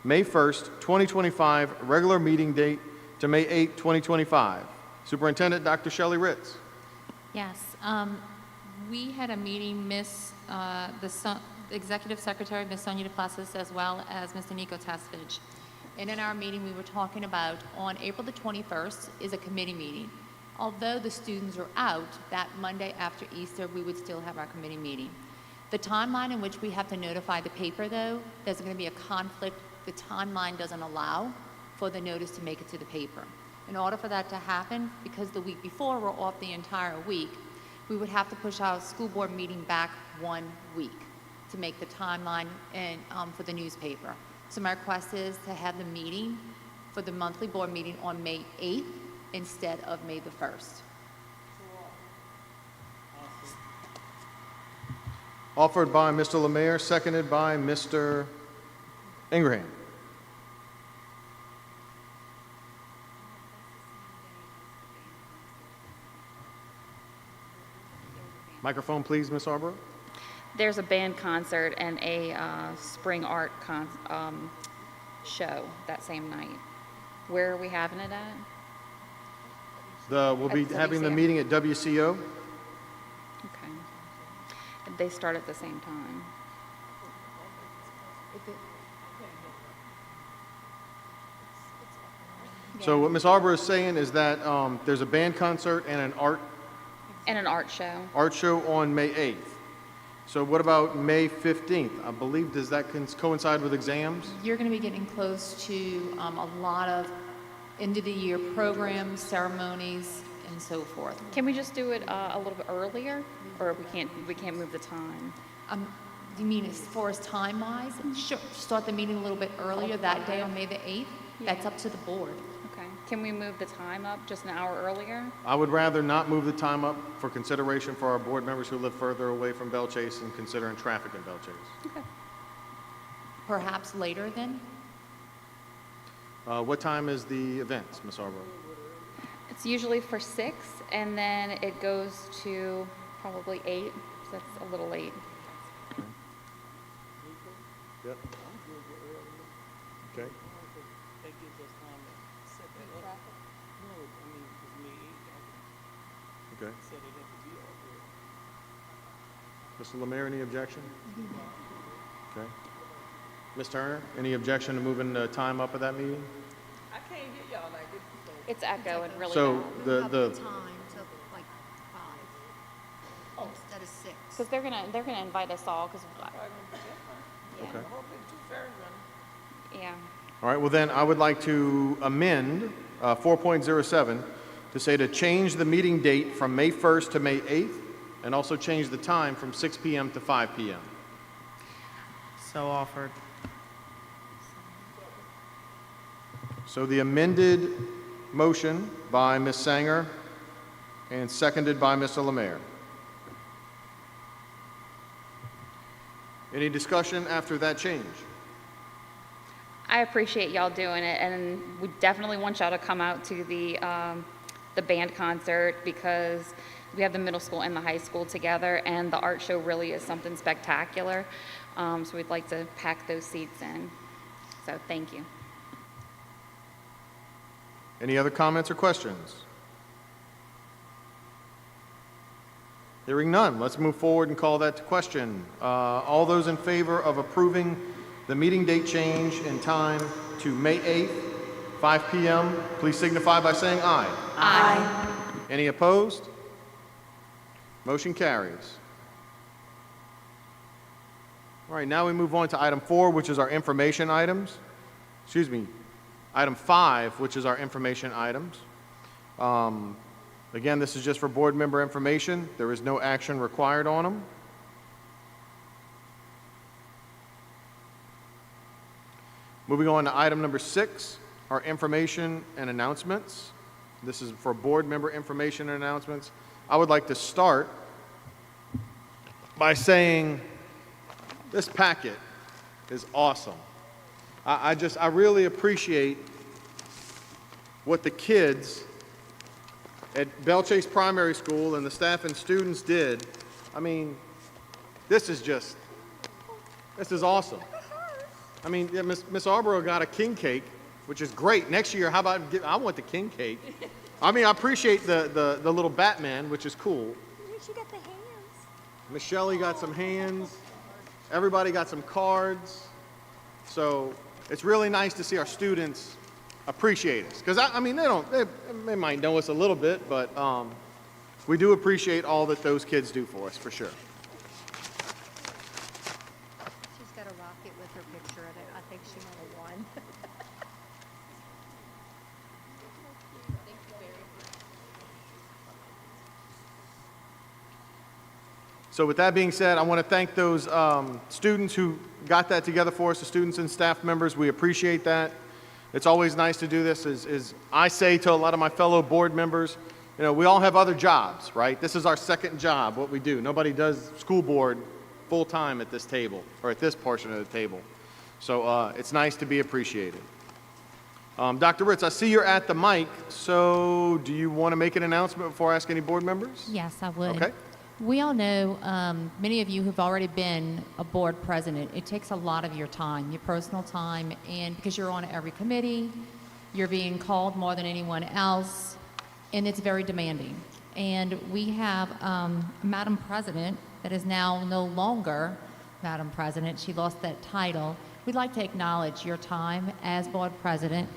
May 1st, 2025 regular meeting date to May 8, 2025. Superintendent Dr. Shelley Ritz. Yes, we had a meeting, the Executive Secretary, Ms. Sonia DePlacis, as well as Mr. Nico Tesvich. And in our meeting, we were talking about on April the 21st is a committee meeting. Although the students are out, that Monday after Easter, we would still have our committee meeting. The timeline in which we have to notify the paper, though, there's going to be a conflict. The timeline doesn't allow for the notice to make it to the paper. In order for that to happen, because the week before we're off the entire week, we would have to push our school board meeting back 1 week to make the timeline and for the newspaper. So my request is to have the meeting for the monthly board meeting on May 8th instead of May the 1st. Offered by Mr. Lemire, seconded by Mr. Ingraham. Microphone, please, Ms. Arborough. There's a band concert and a spring art show that same night. Where are we having it at? We'll be At having the WCO. meeting at WCO. Okay. They start at the same time. So what Ms. Arborough is saying is that there's a band concert and an art And an art show. show on May 8th. So what about May 15th? I believe, does that coincide with exams? You're going to be getting close to a lot of end-of-the-year programs, ceremonies, and so forth. Can we just do it a little bit earlier, or we can't move the time? You mean as far as time-wise? Sure, start the meeting a little bit earlier that day on May the 8th. That's up to the board. Okay. Can we move the time up just an hour earlier? I would rather not move the time up for consideration for our board members who live further away from Belle Chase and considering traffic in Belle Chase. Okay. Perhaps later then? What time is the event, Ms. Arborough? It's usually for 6, and then it goes to probably 8, so that's a little late. Yep. Okay. Okay. Mr. Lemare, any objection? Okay. Ms. Turner, any objection to moving the time up of that meeting? I can't hear y'all like this. It's echoing really So bad. the Time to like 5 instead of 6. Because they're gonna invite us all, because, Okay. yeah. All right, well then, I would like to amend 4.07 to say to change the meeting date from May 1st to May 8th, and also change the time from 6 p.m. to 5 p.m. So offered. So the amended motion by Ms. Sanger and seconded by Mr. Lemare. Any discussion after that change? I appreciate y'all doing it, and we definitely want y'all to come out to the band concert, because we have the middle school and the high school together, and the art show really is something spectacular. So we'd like to pack those seats in. So thank you. Any other comments or questions? Hearing none, let's move forward and call that to question. All those in favor of approving the meeting date change in time to May 8th, 5 p.m., please signify by saying aye. Aye. Any opposed? Motion carries. All right, now we move on to item 4, which is our information items. Excuse me, item 5, which is our information items. Again, this is just for board member information. There is no action required on them. Moving on to item number 6, our information and announcements. This is for board member information and announcements. I would like to start by saying this packet is awesome. I really appreciate what the kids at Belle Chase Primary School and the staff and students did. I mean, this is awesome. I mean, yeah, Miss Arborough got a king cake, which is great. Next year, how about, I want the king cake. I mean, I appreciate the little Batman, which is cool. She got the hands. Michelle got some hands. Everybody got some cards. So it's really nice to see our students appreciate us. Because, I mean, they might know us a little bit, but we do appreciate all that those kids do for us, for sure. She's got a rocket with her picture in it. I think she might have won. So with that being said, I want to thank those students who got that together for us, the students and staff members. We appreciate that. It's always nice to do this. As I say to a lot of my fellow board members, you know, we all have other jobs, right? This is our second job, what we do. Nobody does school board full-time at this table, or at this portion of the table. So it's nice to be appreciated. Dr. Ritz, I see you're at the mic, so do you want to make an announcement before I ask any board members? Yes, I would. Okay. We all know, many of you who've already been a board president, it takes a lot of your time, your personal time, and because you're on every committee, you're being called more than anyone else, and it's very demanding. And we have Madam President that is now no longer Madam President. She lost that title. We'd like to acknowledge your time as board president.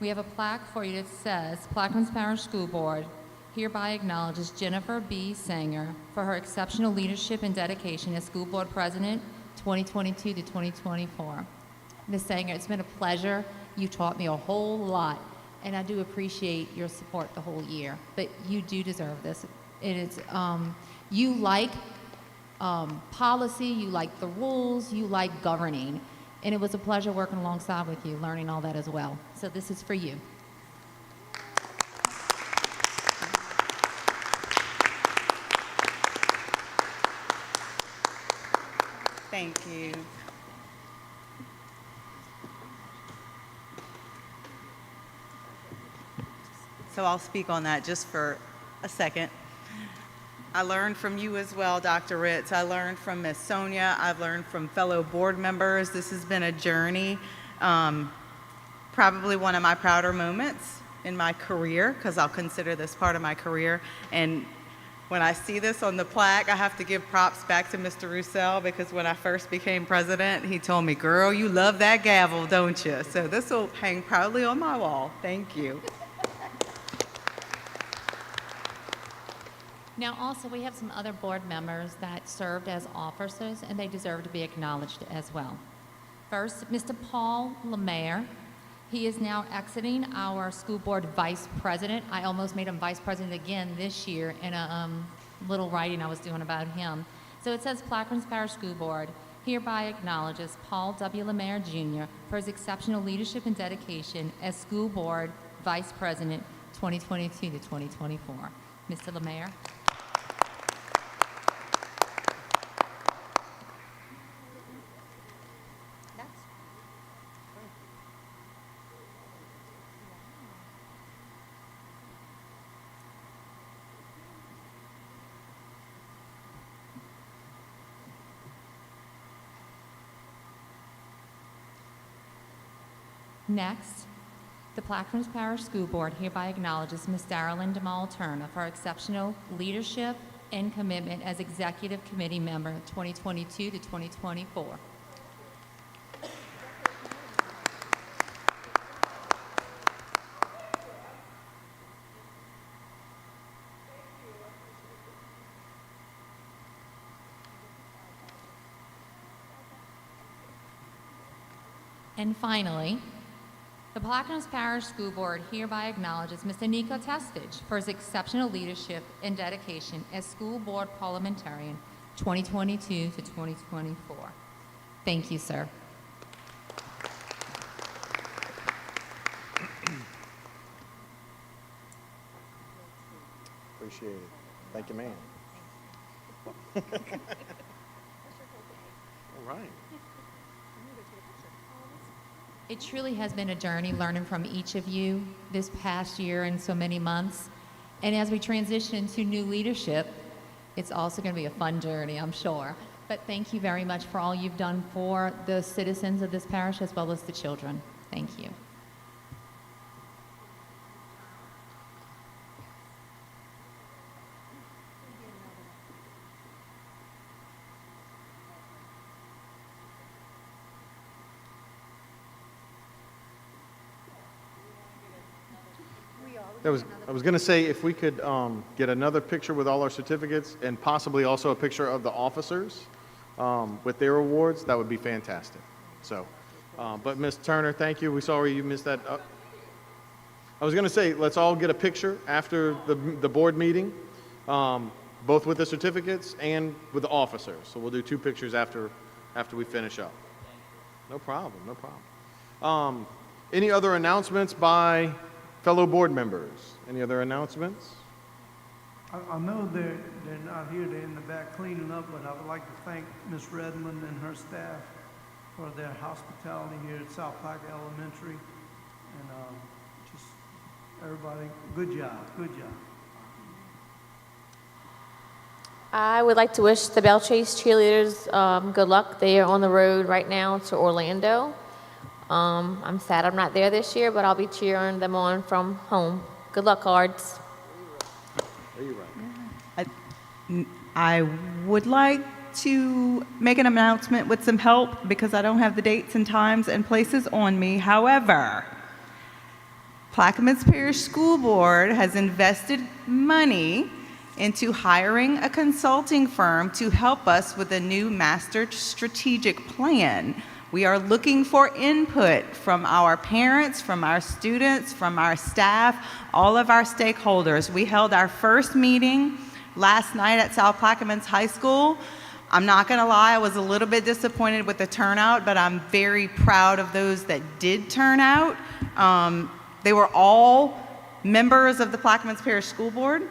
We have a plaque for you that says, Plaquemines Parish School Board hereby acknowledges Jennifer B. Sanger for her exceptional leadership and dedication as school board president 2022 to 2024. Ms. Sanger, it's been a pleasure. You taught me a whole lot, and I do appreciate your support the whole year. But you do deserve this. It's you like policy, you like the rules, you like governing, and it was a pleasure working alongside with you, learning all that as well. So this is for you. Thank you. So I'll speak on that just for a second. I learned from you as well, Dr. Ritz. I learned from Miss Sonia. I've learned from fellow board members. This has been a journey, probably one of my prouder moments in my career, because I'll consider this part of my career. And When I see this on the plaque, I have to give props back to Mr. Roussel, because when I first became president, he told me, girl, you love that gavel, don't you? So this will hang proudly on my wall. Thank you. Now, also, we have some other board members that served as officers, and they deserve to be acknowledged as well. First, Mr. Paul Lemaire. He is now exiting our school board vice president. I almost made him vice president again this year in a little writing I was doing about him. So it says Plaquemines Parish School Board hereby acknowledges Paul W. Lemaire Jr. for his exceptional leadership and dedication as school board vice president 2022 to 2024. Mr. Lemaire. Next, the Plaquemines Parish School Board hereby acknowledges Ms. Darylyn DeMall Turner for her exceptional leadership and commitment as Executive Committee Member 2022 to 2024. And finally, the Plaquemines Parish School Board hereby acknowledges Mr. Nico Testich for his exceptional leadership and dedication as School Board Parliamentarian 2022 to 2024. Thank you, sir. Appreciate it. Thank you, ma'am. All right. It truly has been a journey learning from each of you this past year and so many months. And as we transition into new leadership, it's also going to be a fun journey, I'm sure. But thank you very much for all you've done for the citizens of this parish as well as the children. Thank you. I was going to say, if we could get another picture with all our certificates and possibly also a picture of the officers with their awards, that would be fantastic. So, but Ms. Turner, thank you. We sorry you missed that. I was going to say, let's all get a picture after the board meeting, both with the certificates and with the officers. So we'll do 2 pictures after we finish up. No problem, no problem. Any other announcements by fellow board members? Any other announcements? I know they're not here, they're in the back cleaning up, but I would like to thank Ms. Redmond and her staff for their hospitality here at South Pike Elementary. And just everybody, good job, good job. I would like to wish the Bell Chase cheerleaders good luck. They are on the road right now to Orlando. I'm sad I'm not there this year, but I'll be cheering them on from home. Good luck, Cards. I would like to make an announcement with some help because I don't have the dates and times and places on me. However, Plaquemines Parish School Board has invested money into hiring a consulting firm to help us with a new master strategic plan. We are looking for input from our parents, from our students, from our staff, all of our stakeholders. We held our first meeting last night at South Plaquemines High School. I'm not gonna lie, I was a little bit disappointed with the turnout, but I'm very proud of those that did turn out. They were all members of the Plaquemines Parish School Board,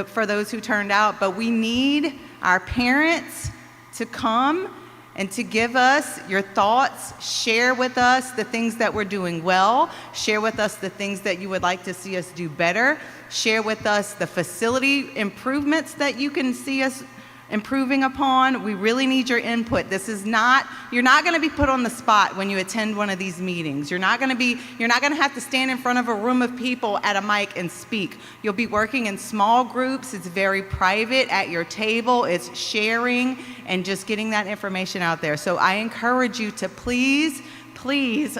for those who turned out, but we need our parents to come and to give us your thoughts, share with us the things that we're doing well, share with us the things that you would like to see us do better, share with us the facility improvements that you can see us improving upon. We really need your input. You're not going to be put on the spot when you attend one of these meetings. You're not going to have to stand in front of a room of people at a mic and speak. You'll be working in small groups. It's very private at your table. It's sharing and just getting that information out there. So I encourage you to please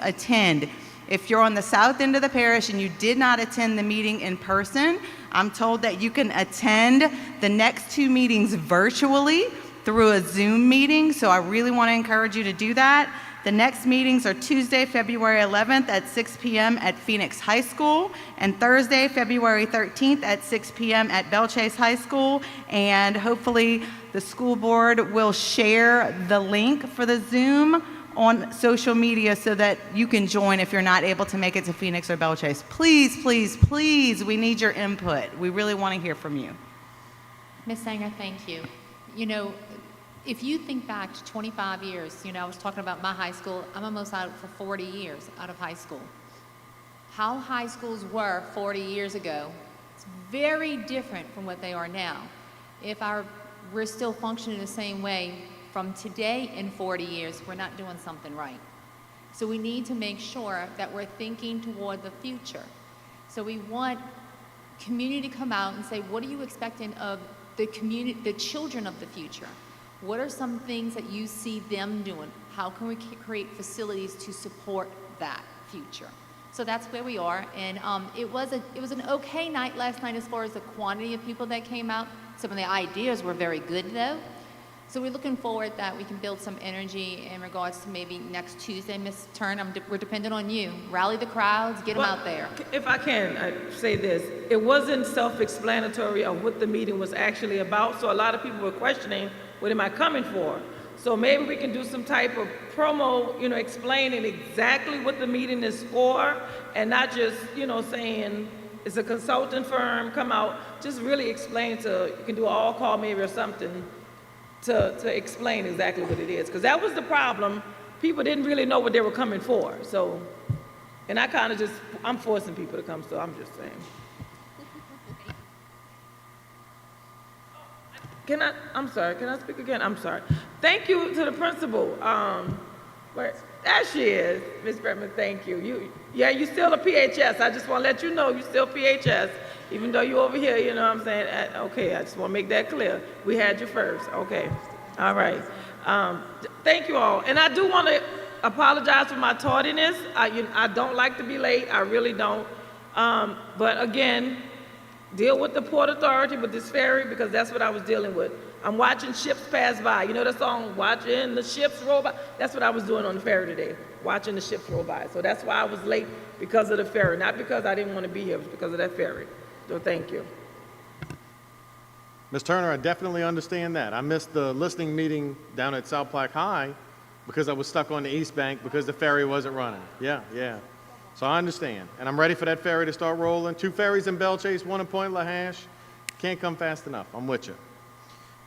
attend. If you're on the south end of the parish and you did not attend the meeting in person, I'm told that you can attend the next 2 meetings virtually through a Zoom meeting, so I really want to encourage you to do that. The next meetings are Tuesday, February 11th at 6 p.m. at Phoenix High School, and Thursday, February 13th at 6 p.m. at Belle Chase High School, and hopefully the school board will share the link for the Zoom on social media so that you can join if you're not able to make it to Phoenix or Belle Chase. Please, please, please, we need your input. We really want to hear from you. Ms. Sanger, thank you. You know, if you think back to 25 years, I was talking about my high school. I'm almost out for 40 years out of high school. How high schools were 40 years ago, it's very different from what they are now. If we're still functioning the same way from today in 40 years, we're not doing something right. So we need to make sure that we're thinking toward the future. So we want community to come out and say, what are you expecting of the community, the children of the future? What are some things that you see them doing? How can we create facilities to support that future? So that's where we are, and it was an okay night last night as far as the quantity of people that came out. Some of the ideas were very good though. So we're looking forward that we can build some energy in regards to maybe next Tuesday, Ms. Turn. We're dependent on you. Rally the crowds, get them out there. If I can say this, it wasn't self-explanatory of what the meeting was actually about, so a lot of people were questioning, what am I coming for? So maybe we can do some type of promo, explaining exactly what the meeting is for, and not just, saying it's a consulting firm, come out, just really explain you can do an all-call maybe or something, to explain exactly what it is. Because that was the problem. People didn't really know what they were coming for. So, and I'm forcing people to come, so I'm just saying. I'm sorry, can I speak again? I'm sorry. Thank you to the principal. There she is, Ms. Bretman, thank you. You're still a PHS. I just want to let you know you're still PHS. Even though you're over here, you know what I'm saying? Okay, I just want to make that clear. We had you first. Okay. All right. Thank you all. And I do want to apologize for my tardiness. I don't like to be late. I really don't. But again, deal with the Port Authority with this ferry, because that's what I was dealing with. I'm watching ships pass by. You know the song, watching the ships roll by? That's what I was doing on the ferry today, watching the ships roll by. So that's why I was late, because of the ferry. Not because I didn't want to be here, it was because of that ferry. So thank you. Ms. Turner, I definitely understand that. I missed the listening meeting down at South Platte High because I was stuck on the East Bank because the ferry wasn't running. Yeah. So I understand. And I'm ready for that ferry to start rolling. 2 ferries in Belle Chase, 1 in Point LaHash. Can't come fast enough. I'm with you.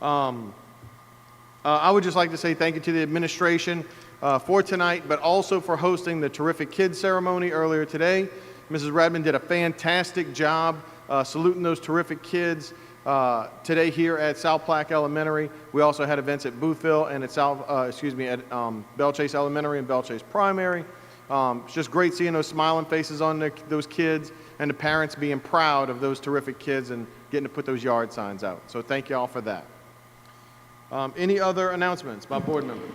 I would just like to say thank you to the administration for tonight, but also for hosting the terrific kids ceremony earlier today. Mrs. Redmond did a fantastic job saluting those terrific kids today here at South Platte Elementary. We also had events at Boothville and at Belle Chase Elementary and Belle Chase Primary. It's just great seeing those smiling faces on those kids and the parents being proud of those terrific kids and getting to put those yard signs out. So thank you all for that. Any other announcements by board members?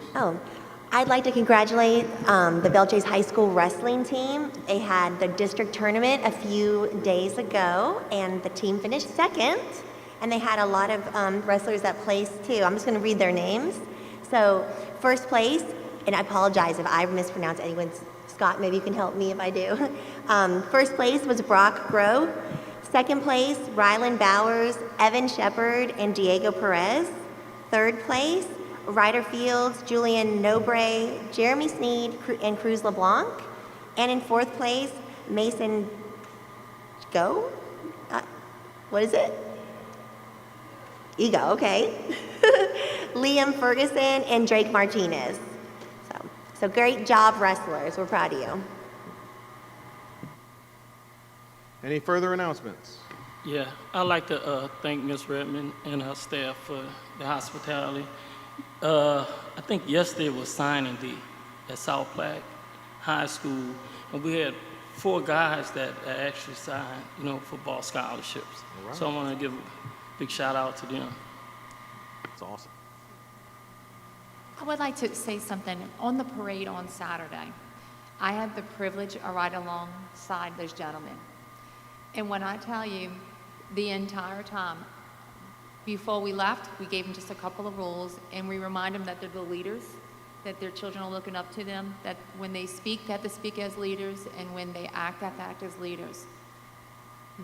I'd like to congratulate the Belle Chase High School wrestling team. They had the district tournament a few days ago, and the team finished second. And they had a lot of wrestlers that placed too. I'm just going to read their names. So first place, and I apologize if I mispronounce anyone's. Scott, maybe you can help me if I do. First place was Brock Grove. Second place, Rylan Bowers, Evan Shepard, and Diego Perez. Third place, Ryder Fields, Julian Nobre, Jeremy Sneed, and Cruz LeBlanc. And in fourth place, Mason Go? What is it? Ego, okay. Liam Ferguson and Drake Martinez. So great job, wrestlers. We're proud of you. Any further announcements? Yeah, I'd like to thank Ms. Redmond and her staff for the hospitality. I think yesterday was signing day at South Platte High School, and we had 4 guys that actually signed, football scholarships. All right. So I want to give a big shout out to them. That's awesome. I would like to say something. On the parade on Saturday, I had the privilege of riding alongside those gentlemen. And when I tell you, the entire time, before we left, we gave them just a couple of rules, and we remind them that they're the leaders, that their children are looking up to them, that when they speak, they have to speak as leaders, and when they act, they have to act as leaders.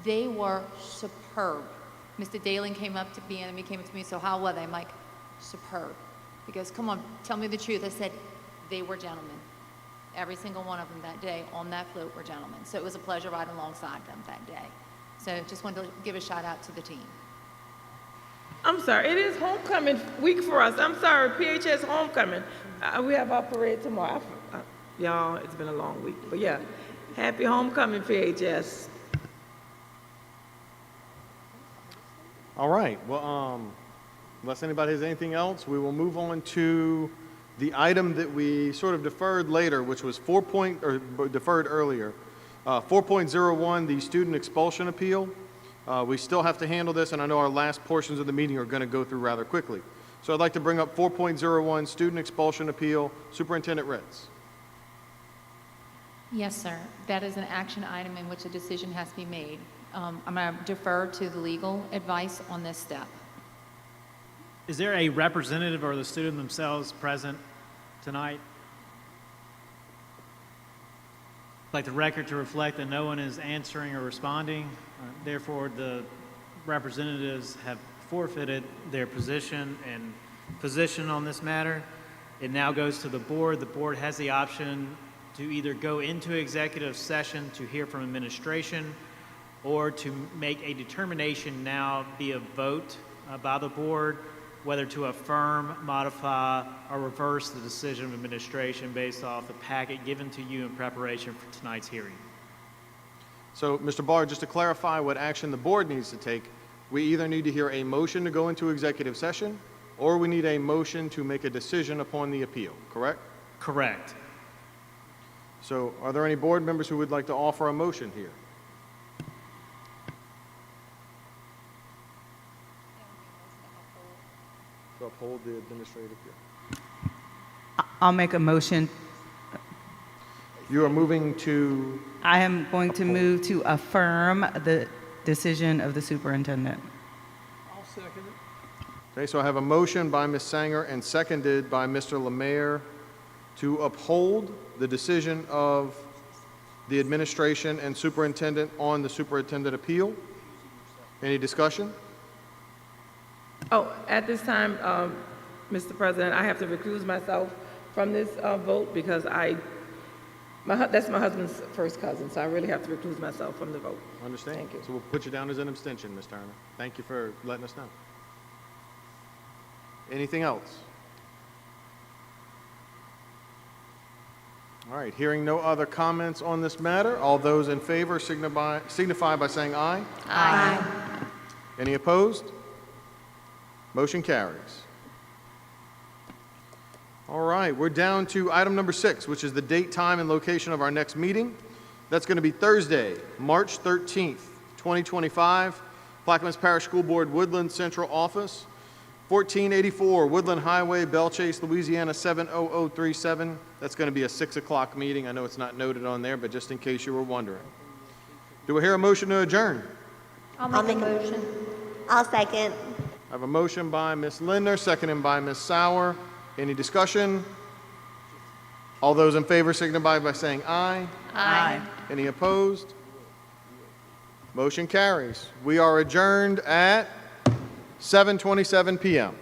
They were superb. Mr. Daling came up to me, and he came up to me, so how were they? I'm like, superb. He goes, come on, tell me the truth. I said, they were gentlemen. Every single one of them that day on that float were gentlemen. So it was a pleasure riding alongside them that day. So just wanted to give a shout out to the team. I'm sorry, it is homecoming week for us. I'm sorry, PHS homecoming. We have our parade tomorrow. Y'all, it's been a long week, but yeah, happy homecoming, PHS. All right, well, unless anybody has anything else, we will move on to the item that we sort of deferred later, which was deferred earlier. 4.01, the student expulsion appeal. We still have to handle this, and I know our last portions of the meeting are going to go through rather quickly. So I'd like to bring up 4.01, student expulsion appeal. Superintendent Ritz. Yes, sir. That is an action item in which a decision has to be made. I'm going to defer to the legal advice on this step. Is there a representative or the student themselves present tonight? I'd like the record to reflect that no one is answering or responding. Therefore, the representatives have forfeited their position on this matter. It now goes to the board. The board has the option to either go into executive session to hear from administration or to make a determination now via vote by the board whether to affirm, modify, or reverse the decision of administration based off the packet given to you in preparation for tonight's hearing. So, Mr. Barr, just to clarify what action the board needs to take, we either need to hear a motion to go into executive session, or we need a motion to make a decision upon the appeal, correct? Correct. So, are there any board members who would like to offer a motion here? To uphold the administrative appeal. I'll make a motion. You are moving to? I am going to move to affirm the decision of the superintendent. I'll second it. Okay, so I have a motion by Ms. Sanger and seconded by Mr. Lemire to uphold the decision of the administration and superintendent on the superintendent appeal. Any discussion? Oh, at this time, Mr. President, I have to recuse myself from this vote because that's my husband's first cousin, so I really have to recuse myself from the vote. Understand? Thank you. So we'll put you down as an abstention, Ms. Turner. Thank you for letting us know. Anything else? All right, hearing no other comments on this matter, all those in favor signify by saying aye. Aye. Any opposed? Motion carries. All right, we're down to item number 6, which is the date, time, and location of our next meeting. That's going to be Thursday, March 13th, 2025, Plaquemines Parish School Board, Woodland Central Office, 1484 Woodland Highway, Belchase, Louisiana 70037. That's going to be a 6 o'clock meeting. I know it's not noted on there, but just in case you were wondering. Do we hear a motion to adjourn? I'll make a motion. I'll second. I have a motion by Ms. Lindner, seconded by Ms. Sauer. Any discussion? All those in favor signify by saying aye. Aye. Any opposed? Motion carries. We are adjourned at 7:27 p.m.